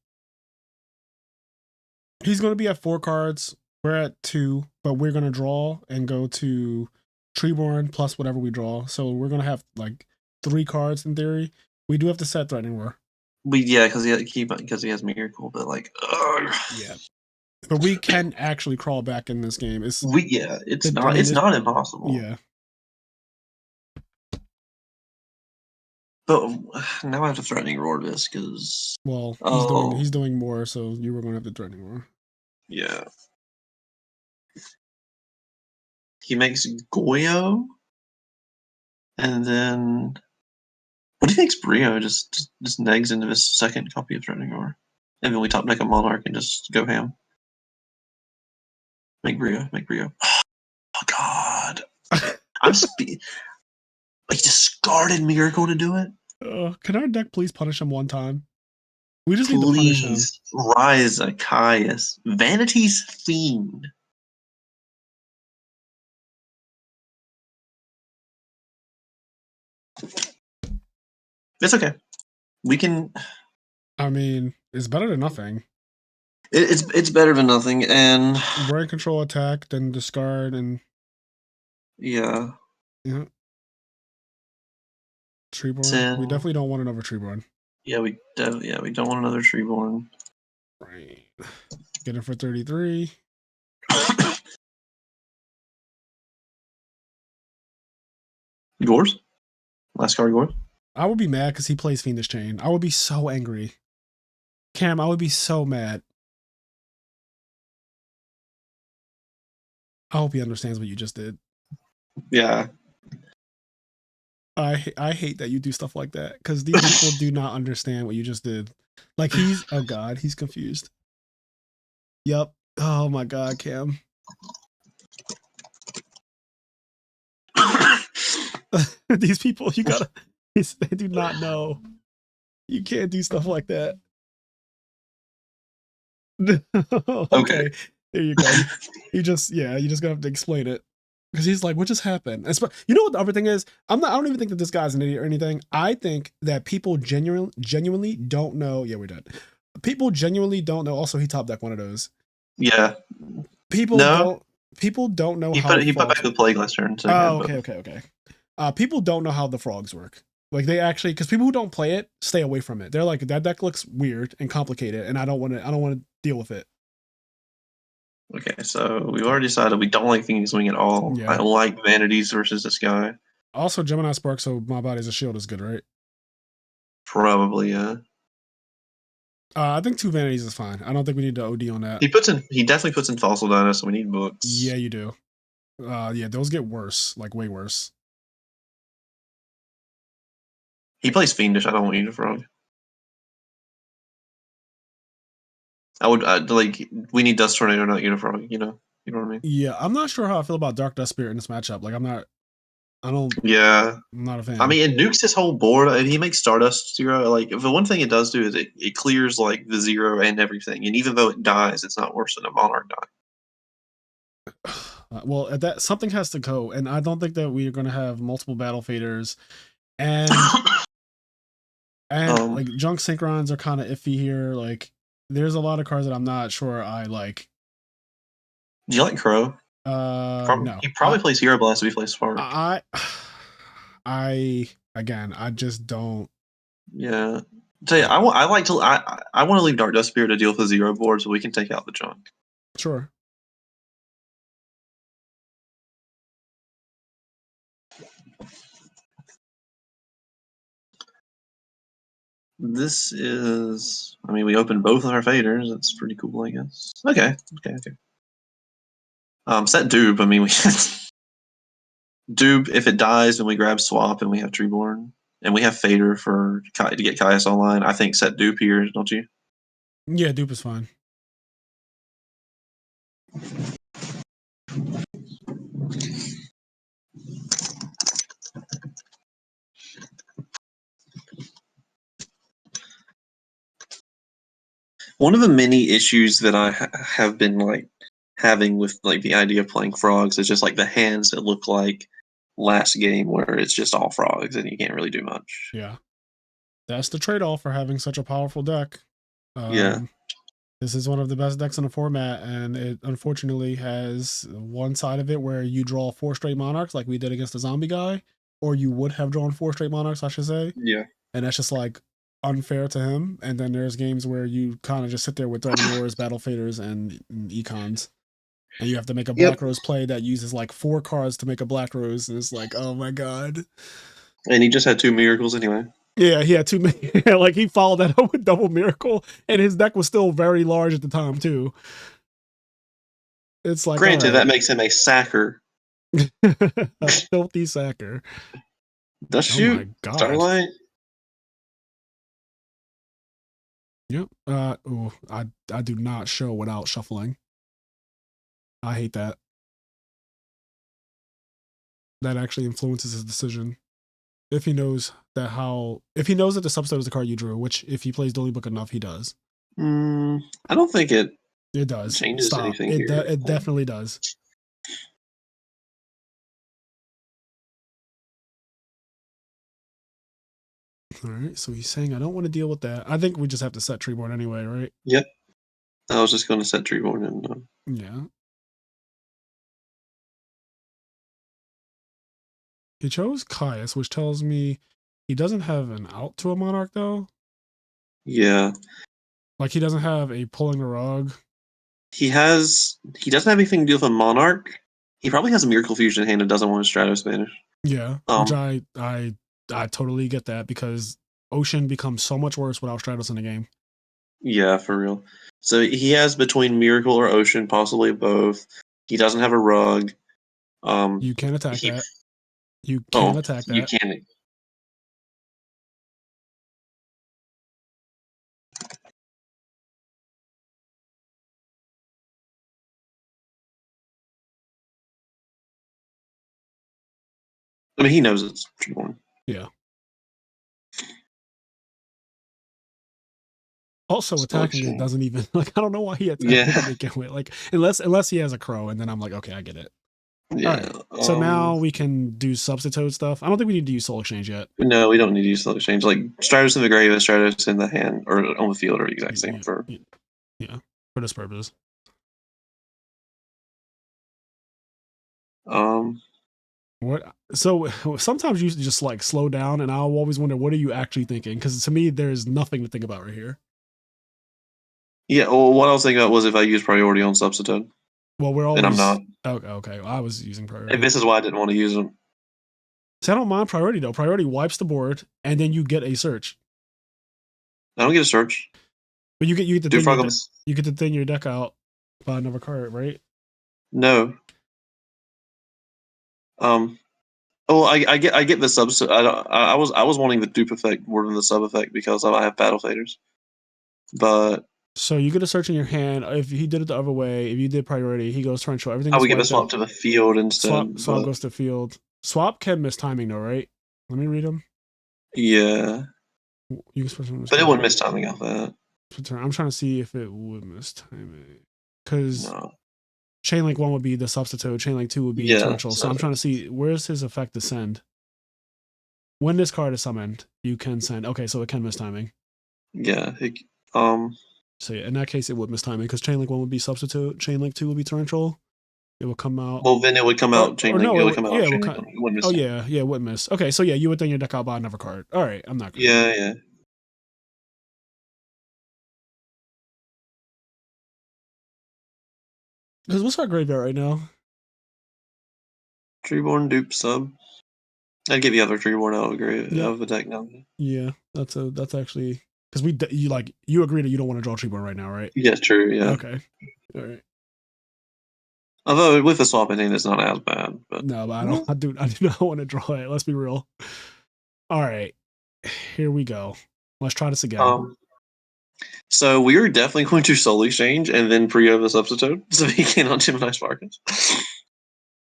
He's going to be at 4 cards. We're at 2, but we're going to draw and go to Treeborn plus whatever we draw. So we're going to have like 3 cards in theory. We do have to set Threatening Roar. Because he has Miracle, but like, yeah. But we can actually crawl back in this game. It's not impossible. Yeah. But now I have to Threatening Roar this because he's doing more, so you were going to have to Threatening Roar. Yeah. He makes Goyo, and then what if he makes Brio? Just negs into his second copy of Threatening Roar, and then we top deck a Monarch and just go ham. Make Brio. Oh God! He discarded Miracle to do it. Can our deck please punish him one time? We just need to punish him. Rise Caius. Vanity's Fiend. It's okay. We can. I mean, it's better than nothing. It's better than nothing, and Brain control attack, then discard, and yeah. Treeborn. We 10. definitely don't want another Treeborn. Yeah, we don't want another Treeborn. Right. Get it for 33. Yours? Last card, yours? I would be mad because he plays Fiendish Chain. I would be so angry. Cam, I would be so mad. I hope he understands what you just did. Yeah. I hate that you do stuff like that because these people do not understand what you just did. Like oh God, he's confused. Yep. Oh my God, Cam. These people, they do not know. You can't do stuff like that. Okay. There you go. You just gonna have to explain it. Because he's like, what just happened? You know what the other thing is? I don't even think that this guy's an idiot or anything. I think that people genuinely don't know. Yeah, we're dead. People genuinely don't know. Also, he top deck one of those. Yeah. People don't know how he put back the Plague last turn. So oh, okay. People don't know how the frogs work. Like they actually, because people who don't play it stay away from it. They're like, that deck looks weird and complicated, and I don't want to deal with it. Okay, so we've already decided we don't like Phoenix Wing at all. Yeah. I don't like Vanities versus this guy. Also, Gemini Spark, so my body's a shield is good, right? Probably, yeah. I think 2 Vanities is fine. I don't think we need to OD on that. He definitely puts in Fossil Dino, so we need books. Yeah, you do. Yeah, those get worse, like way worse. He plays Fiendish. I don't want Unifrog. I would like. We need Dust Tornado, not Unifrog. You know what I mean? Yeah, I'm not sure how I feel about Dark Dust Spirit in this matchup. Like, Yeah. I'm not a fan. I mean, it nukes his whole board. If he makes Stardust 0, like the one thing it does do is it clears like the 0 and everything. And even though it dies, it's not worse than a Monarch die. Well, that something has to go, and I don't think that we are going to have multiple battle faders, and like junk synchrons are kind of iffy here. Like, there's a lot of cards that I'm not sure I like. Do you like Crow? No. He probably plays Hero Blast if he plays Spark. I just don't. Yeah. Tell you, I want to leave Dark Dust Spirit to deal with the 0 board so we can take out the junk. Sure. This is, I mean, we opened both of our faders. That's pretty cool, I guess. Okay. Set Doob. I mean, we Doob. If it dies, then we grab Swap and we have Treeborn, and we have Fader to get Caius online. I think set Doob here, don't you? Yeah, Doob is fine. One of the many issues that I have been like having with like the idea of playing frogs is just like the hands that look like last game where it's just all frogs and you can't really do much. Yeah, that's the trade-off for having such a powerful deck. Yeah. This is one of the best decks in the format, and it unfortunately has one side of it where you draw 4 straight Monarchs like we did against the zombie guy, or you would have drawn 4 straight Monarchs, I should say. Yeah. And that's just like unfair to him. And then there's games where you kind of just sit there with Threatening Wars, Battle Faders, and Econs. And you have to make a Black Rose play that uses like 4 cards to make a Black Rose, and it's like, oh my God. And he just had 2 miracles anyway. Yeah, he had 2 like he followed that up with double miracle, and his deck was still very large at the time too. It's like, granted, that makes him a sacker. A filthy sacker. Does shoot. My God. Starlight. Yep. I do not show without shuffling. I hate that. That actually influences his decision. If he knows that the subset is the card you drew, which if he plays Dolly Book enough, he does. I don't think it does. Changes anything here. It definitely does. All right, so he's saying I don't want to deal with that. I think we just have to set Treeborn anyway, right? Yep. I was just going to set Treeborn and. Yeah. He chose Caius, which tells me he doesn't have an out to a Monarch, though. Yeah. Like, he doesn't have a pulling the rug. He doesn't have anything to do with a Monarch. He probably has a Miracle Fusion in hand and doesn't want to Stratos Spanish. Yeah, which I totally get that because Ocean becomes so much worse without Stratos in the game. Yeah, for real. So he has between Miracle or Ocean, possibly both. He doesn't have a rug. You can attack that. You can attack that. You can. I mean, he knows it's Treeborn. Yeah. Also, attacking it doesn't even like. I don't know why he attacked it to begin with. Like, unless he has a crow, and then I'm like, okay, I get it. Yeah. All right. So now we can do substitute stuff. I don't think we need to use Soul Exchange yet. No, we don't need to use Soul Exchange. Like Stratos in the grave and Stratos in the hand or on the field are the exact same for this purpose. What? So sometimes you just like slow down, and I'll always wonder, what are you actually thinking? Because to me, there's nothing to think about right here. Yeah. Well, what I was thinking about was if I use priority on substitute. Well, we're always. And I'm not. Okay. Well, I was using priority. And this is why I didn't want to use them. So I don't mind priority though. Priority wipes the board, and then you get a search. I don't get a search. But you get to thin your deck out by another card, right? No. Oh, I get the sub. I was wanting the dupe effect more than the sub effect because I have battle faders. But so you get a search in your hand. If he did it the other way, if you did priority, he goes torrential. Everything. I would get the swap to the field instead. Swap goes to field. Swap can miss timing though, right? Let me read them. Yeah. You can but it wouldn't miss timing off that. I'm trying to see if it would miss timing because Chain Link 1 would be the substitute. Chain Link 2 would be torrential. So I'm trying to see where's his effect to send. When this card is summoned, you can send. Okay, so it can miss timing. Yeah. So yeah, in that case, it would miss timing because Chain Link 1 would be substitute. Chain Link 2 would be torrential. It would come out. Well, then it would come out. Chain Link. No, it would come out. Yeah, it wouldn't miss. It wouldn't miss. Okay, so yeah, you would thin your deck out by another card. All right, I'm not. Yeah. Because what's our graveyard right now? Treeborn dupe sub. I'd get the other Treeborn out of the deck now. Yeah, that's actually because you agree that you don't want to draw Treeborn right now, right? Yeah, true. Yeah. Okay. All right. Although with the swap in, it's not as bad. But no, but I do not want to draw it. Let's be real. All right, here we go. Let's try this again. So we are definitely going to Soul Exchange and then pre-over the substitute so he cannot Gemini Sparkles.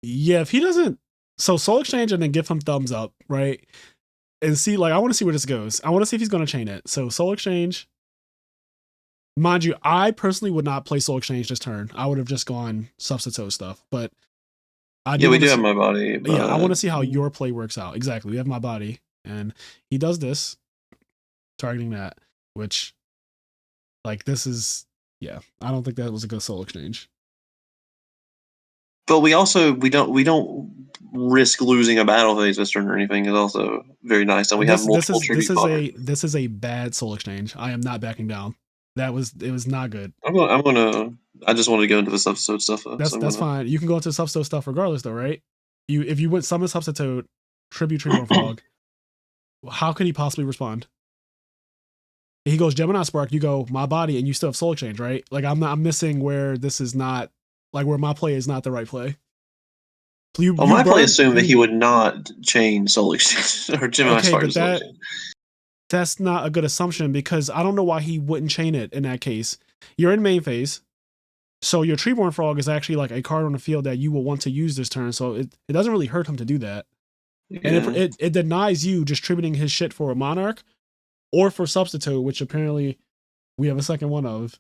Yeah, if he doesn't, so Soul Exchange and then give him thumbs up, right? And see, like, I want to see where this goes. I want to see if he's going to chain it. So Soul Exchange. Mind you, I personally would not play Soul Exchange this turn. I would have just gone substitute stuff. But we do have my body. But... Yeah, I want to see how your play works out. Exactly. We have my body. And he does this, targeting that, which, like, this is, yeah, I don't think that was a good Soul Exchange. But we don't risk losing a battle phase this turn or anything. Is also very nice, and we have multiple tribute bombers. This is a bad Soul Exchange. I am not backing down. It was not good. I just want to go into the substitute stuff. That's fine. You can go into the substitute stuff regardless, though, right? If you went summon substitute, tribute Treeborn Frog, how could he possibly respond? He goes Gemini Spark, you go my body, and you still have Soul Exchange, right? Like I'm missing where this is not, like, where my play is not the right play. My play assumed that he would not chain Soul Exchange or Gemini Spark. But that's not a good assumption because I don't know why he wouldn't chain it in that case. You're in main phase, so your Treeborn Frog is actually like a card on the field that you will want to use this turn, so it doesn't really hurt him to do that. Yeah. And it denies you distributing his shit for a Monarch or for substitute, which apparently we have a second one of.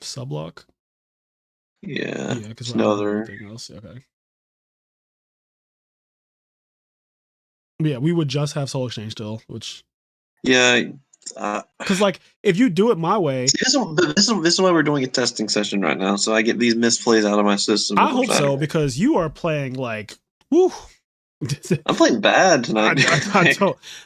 Sublock. Yeah, Yeah, because it's we're not no doing other. anything else. Okay. Yeah, we would just have Soul Exchange still, which Yeah. because like if you do it my way, See, this is why we're doing a testing session right now, so I get these misplays out of my system I before hope so Saturday. because you are playing like, whew. I'm playing bad tonight.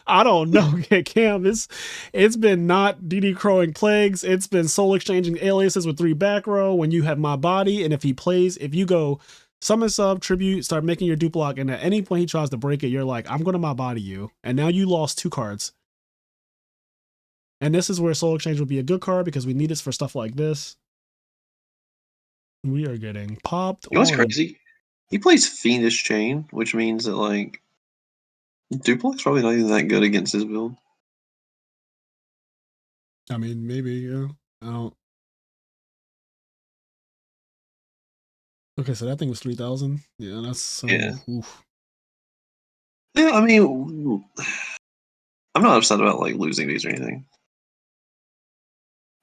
I don't know, Cam. It's been not DD crowing plagues. It's been soul exchanging aliases with 3 back row when you have my body. And if you go summon sub tribute, start making your dupe block, and at any point he tries to break it, you're like, I'm gonna my body you. And now you lost 2 cards. And this is where soul exchange would be a good card because we need it for stuff like this. We are getting popped You know what's on. crazy? He plays Fiendish Chain, which means that like Duplex probably not even that good against his build. I mean, maybe, yeah. I don't. Okay, so that thing was 3,000. Yeah, that's so. Yeah. Oof. Yeah, I mean, I'm not upset about like losing these or anything.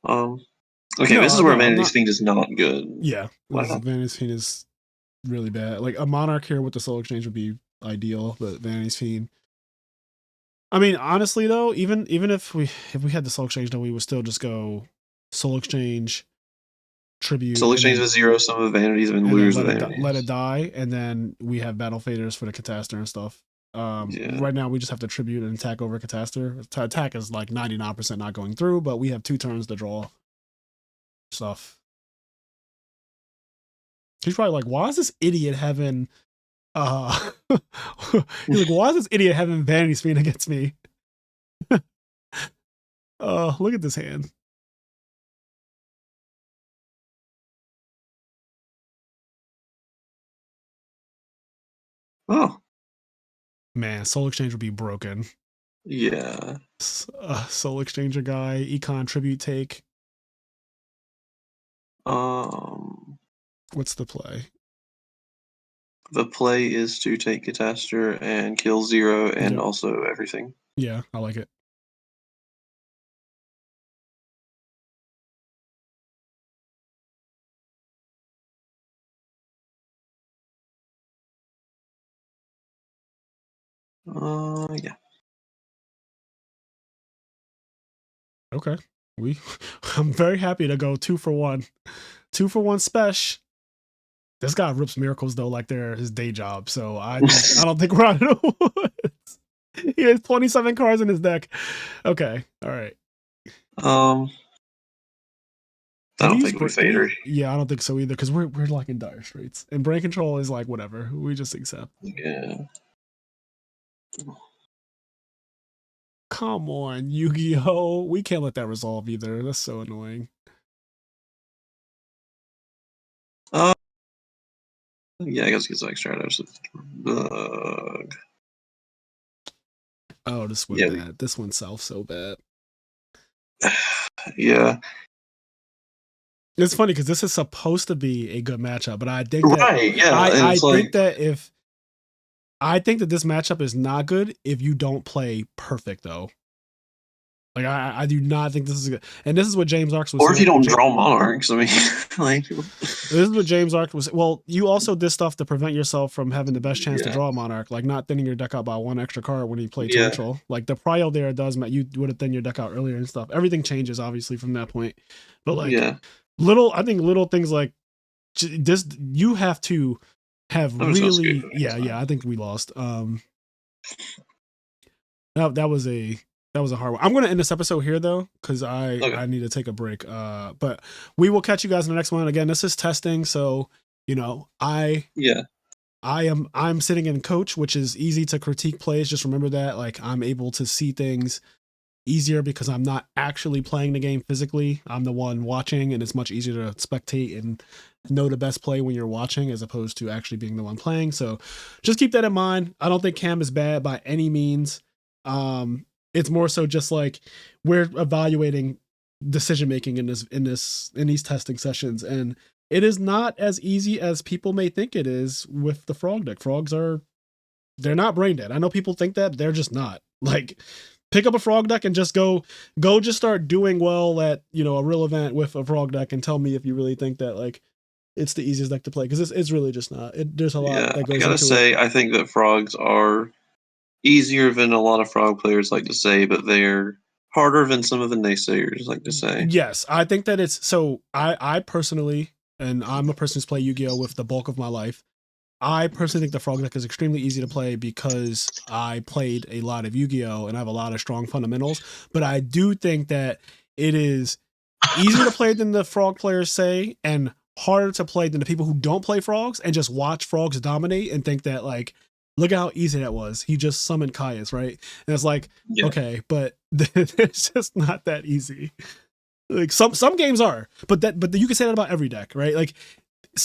Okay, this is where I'm Vanity's not. Fiend is not good. Yeah, Why this not? Vanity's Fiend is really bad. Like a Monarch here with the Soul Exchange would be ideal, but Vanity's Fiend. I mean, honestly though, even if we had the Soul Exchange, then we would still just go Soul Exchange, Tribute, Soul Exchange with 0 some of Vanities and and then lose the let it Vanities. die, and then we have Battle Faders for the Catastor and stuff. Yeah. Right now we just have to Tribute and attack over Catastor. Attack is like 99% not going through, but we have 2 turns to draw stuff. He's probably like, why is this idiot having he's like, why is this idiot having Vanity Fiend against me? Look at this hand. Oh. Man, Soul Exchange would be broken. Yeah. Soul Exchanger guy, Econ Tribute take. What's the play? The play is to take Catastor and kill 0 and Yep. also everything. Yeah, I like it. Yeah. Okay. I'm very happy to go 2 for 1. 2 for 1 special. This guy rips miracles though like they're his day job. So I don't think we're out of the woods. He has 27 cards in his deck. Okay. All right. I don't think we fader. Yeah, I don't think so either because we're like in dire straits, and brain control is like whatever. We just accept. Yeah. Come on, Yu-Gi-Oh! We can't let that resolve either. That's so annoying. Yeah, I guess it's extra. Oh, this went bad. This went south so bad. Yeah. It's funny because this is supposed to be a good matchup, but I think Right, yeah. I think that this matchup is not good if you don't play perfect though. Like I do not think this is good. And this is what James Arcs was or if you saying. don't draw monarchs, I mean, like. This is what James Arc was. Well, you also did stuff to prevent yourself from having the best chance to draw a Monarch, like not thinning your deck out by 1 extra card when you play Torrential. Like the Prio there does, you would have thinned your deck out earlier and stuff. Everything changes obviously from that point, but like I think little things like this, you have to have really, yeah. I think we lost. That was a hard one. I'm going to end this episode here though, because I need to take a break. But we will catch you guys in the next one. Again, this is testing, so I'm sitting in coach, which is easy to critique plays. Just remember that, like, I'm able to see things easier because I'm not actually playing the game physically. I'm the one watching, and it's much easier to spectate and know the best play when you're watching as opposed to actually being the one playing. So just keep that in mind. I don't think Cam is bad by any means. It's more so just like we're evaluating decision making in these testing sessions, and it is not as easy as people may think it is with the frog deck. They're not brain dead. I know people think that, they're just not. Like, pick up a frog deck and just go just start doing well at a real event with a frog deck and tell me if you really think that, like, it's the easiest deck to play because it's really just not. There's a lot Yeah, that I goes gotta into it. say, I think that frogs are easier than a lot of frog players like to say, but they're harder than some of the naysayers like to say. Yes, I think that it's so. I personally, and I'm a person who's played Yu-Gi-Oh with the bulk of my life. I personally think the frog deck is extremely easy to play because I played a lot of Yu-Gi-Oh and I have a lot of strong fundamentals. But I do think that it is easier to play than the frog players say, and harder to play than the people who don't play frogs and just watch frogs dominate and think that like, look how easy that was. He just summoned Caius, right? And it's like, Yeah. okay, but it's just not that easy. Like some games are, but you can say that about every deck, right? Like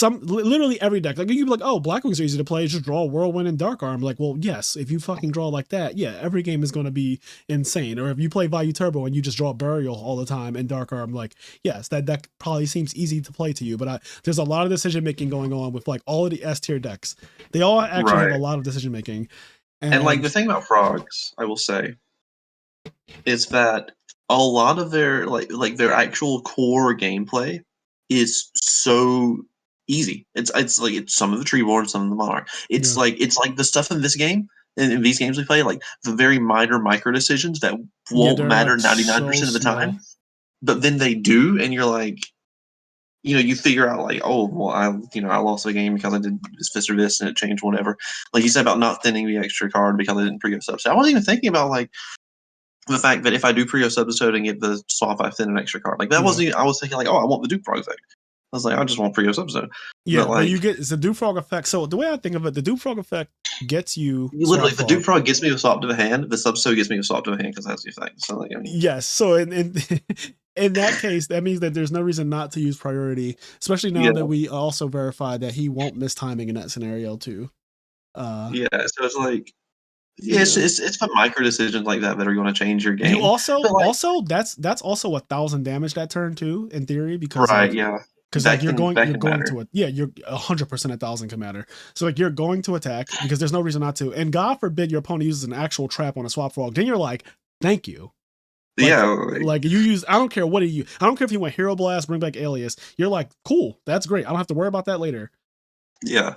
literally every deck. Like you'd be like, oh, Blackwings are easy to play. Just draw Whirlwind and Dark Arm. Like, well, yes, if you fucking draw like that, yeah, every game is going to be insane. Or if you play Value Turbo and you just draw Burial all the time and Dark Arm, like, yes, that deck probably seems easy to play to you. But there's a lot of decision making going on with like all of the S tier decks. They all actually have a lot of decision making. And like the thing about frogs, I will say, is that a lot of their like their actual core gameplay is so easy. It's like it's some of the Treeborn, some of the Monarch. It's like the stuff in this game, in these games we play, like the very minor micro decisions that won't matter like 99% of the time, but then they do, and you're like, you know, you figure out like, oh, well, I lost the game because I did this or this, and it changed whatever. Like you said about not thinning the extra card because I didn't pre-go subset. I wasn't even thinking about like the fact that if I do pre-go substitute and get the swap, I thin an extra card. Like that wasn't. I was thinking like, oh, I want the Duke Frog effect. I was like, I just want pre-go substitute. Yeah, but you get it's the Duke Frog effect. So the way I think of it, the Duke Frog effect gets you literally the Duke Frog gets me a swap to the hand. The substitute gets me a swap to the hand because that's the effect. So like, I mean, yes. So in in that case, that means that there's no reason not to use priority, especially now that we also verified that he won't miss timing in that scenario too. So it's like. Yeah, it's for micro decisions like that are going to change your game. You also that's also 1,000 damage that turn too in theory because because like you're going to it. Yeah, you're 100% 1,000 can matter. So like you're going to attack because there's no reason not to. And God forbid your opponent uses an actual trap on a swap frog. Then you're like, thank you. Like, like you use. I don't care what you. I don't care if you went Hero Blast, bring back Alias. You're like, cool. That's great. I don't have to worry about that later. Yeah.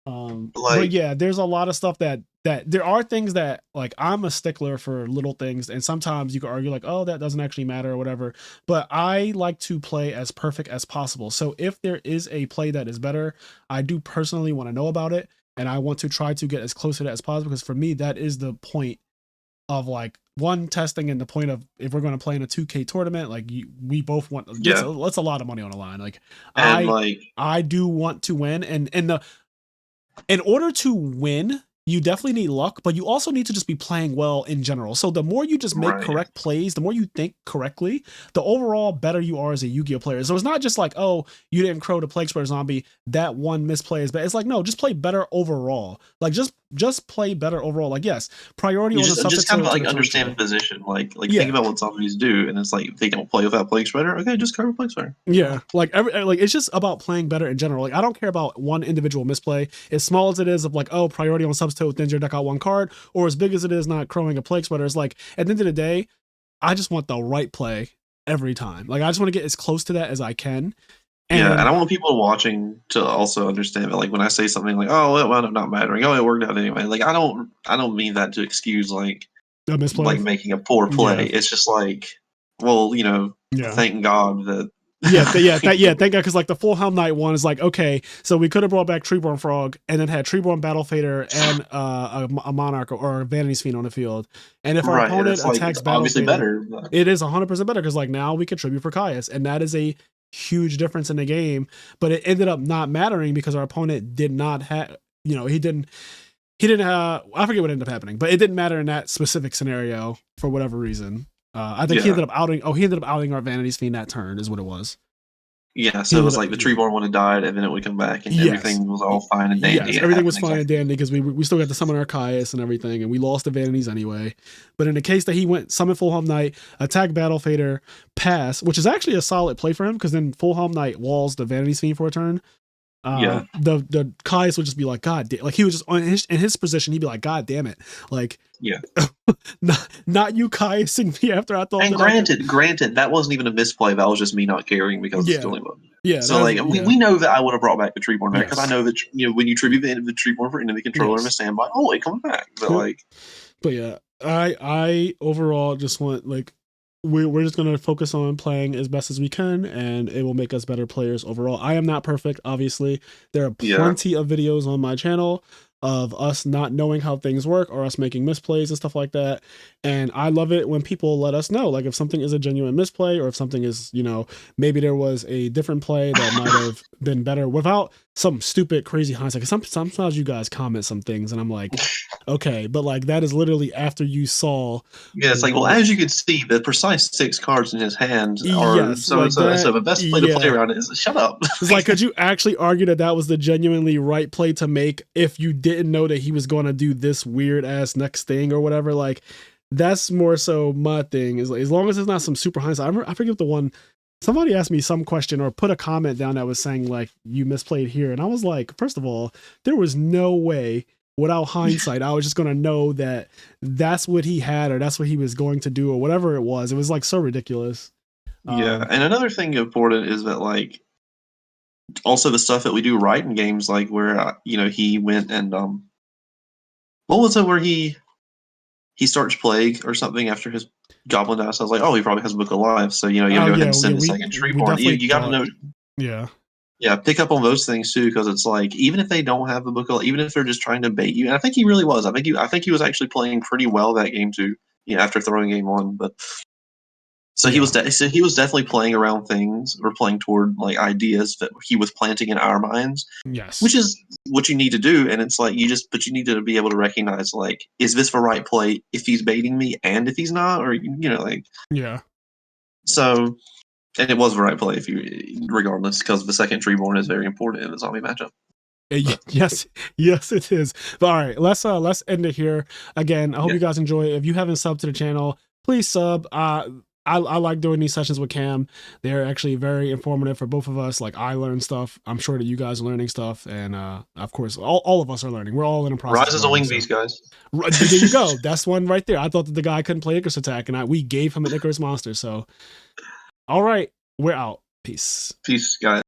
But yeah, there's a lot of stuff that there are things that like I'm a stickler for little things, and sometimes you can argue like, oh, that doesn't actually matter or whatever. But I like to play as perfect as possible. So if there is a play that is better, I do personally want to know about it, and I want to try to get as close to that as possible because for me that is the point of like one testing and the point of if we're going to play in a 2K tournament, like we both want. That's a lot of money on the line. Like I do want to win, and in order to win, you definitely need luck, but you also need to just be playing well in general. So the more you just make correct plays, the more you think correctly, the overall better you are as a Yu-Gi-Oh player. So it's not just like, oh, you didn't crow to Plague Spreader Zombie, that one misplay is bad. It's like, no, just play better overall. Like just play better overall. Like, yes, priority on the substitute. Just kind of like understand the position. Like think about what zombies do, and it's like if they don't play without Plague Spreader, okay, just cover Plague Spreader. Yeah, like it's just about playing better in general. Like I don't care about one individual misplay, as small as it is of like, oh, priority on substitute within your deck out one card, or as big as it is not crowing a Plague Spreader. It's like at the end of the day, I just want the right play every time. Like I just want to get as close to that as I can. And I want people watching to also understand that, like, when I say something like, "Oh, it wound up not mattering," oh, it worked out anyway. Like, I don't mean that to excuse like making a poor play. Yeah. It's just like, well, you know, thank God that. Thank God, because like the full Helm Knight one is like, okay, so we could have brought back Treeborn Frog and then had Treeborn Battle Fader and a Monarch or a Vanity's Fiend on the field. And if our opponent attacks Battle Fader, better, it is 100% better because like now we contribute for Caius, and that is a huge difference in the game. But it ended up not mattering because our opponent did not have, he didn't I forget what ended up happening, but it didn't matter in that specific scenario for whatever reason. I think he ended up outing our Vanity's Fiend that turn is what it was. Yeah, so it was like the Treeborn one had died, and then it would come back, and everything was all fine and dandy. Yes, everything was fine and dandy because we still got to summon our Caius and everything, and we lost the Vanities anyway. But in the case that he went summon Full Helm Knight, attack Battle Fader, pass, which is actually a solid play for him because then Full Helm Knight walls the Vanity's Fiend for a turn. Yeah. The Caius would just be like, God damn, like he was just in his position, he'd be like, God damn it, like, Yeah. not you Caiusing me after I thought And that I could. granted, that wasn't even a misplay. That was just me not caring because it's Yeah, still one. yeah, So like we know that I would have brought back the Treeborn back because I Yes. know that when you tribute the Treeborn for enemy controller in a standby, oh, it comes back. But like, but yeah, I overall just want like we're just gonna focus on playing as best as we can, and it will make us better players overall. I am not perfect, obviously. There are plenty of videos on my channel of us not knowing how things work or us making misplays and stuff like that. And I love it when people let us know, like if something is a genuine misplay or if something is, you know, maybe there was a different play that might have been better without some stupid crazy hindsight. Because sometimes you guys comment some things and I'm like, okay, but like that is literally after you saw. yeah, it's like, well, as you can see, the precise 6 cards in his hand are Yes, so like and so. that. So the best play to play around it is shut up. It's like, could you actually argue that that was the genuinely right play to make if you didn't know that he was going to do this weird ass next thing or whatever? Like, that's more so my thing. Is like, as long as it's not some super hindsight. I forget the one. Somebody asked me some question or put a comment down that was saying like you misplayed here, and I was like, first of all, there was no way. Without hindsight, I was just going to know that that's what he had or that's what he was going to do or whatever it was. It was like so ridiculous. Yeah, and another thing important is that like also the stuff that we do right in games, like where he went and what was it where he starts Plague or something after his Goblin dies. I was like, oh, he probably has a Book of Life, so you got to go ahead and send the second Treeborn. You got to know. Yeah. Yeah, pick up on those things too, because it's like even if they don't have the book, even if they're just trying to bait you, and I think he really was. I think he was actually playing pretty well that game too. Yeah, after throwing game 1, but so he was definitely playing around things or playing toward like ideas that he was planting in our minds. Yes, which is what you need to do, and it's like but you need to be able to recognize like, is this the right play if he's baiting me and if he's not, or like yeah. So. And it was the right play regardless, because the second Treeborn is very important in the zombie matchup. Yes, it is. But all right, let's end it here. Again, I hope you guys enjoy it. If you haven't subbed to the channel, please sub. I like doing these sessions with Cam. They're actually very informative for both of us. Like I learn stuff. I'm sure that you guys are learning stuff, and of course, all of us are learning. We're all in a process. Rise as a wing beast, guys. There you go. That's one right there. I thought that the guy couldn't play Icarus Attack, and we gave him an Icarus monster. So, all right, we're out. Peace. Peace, guys.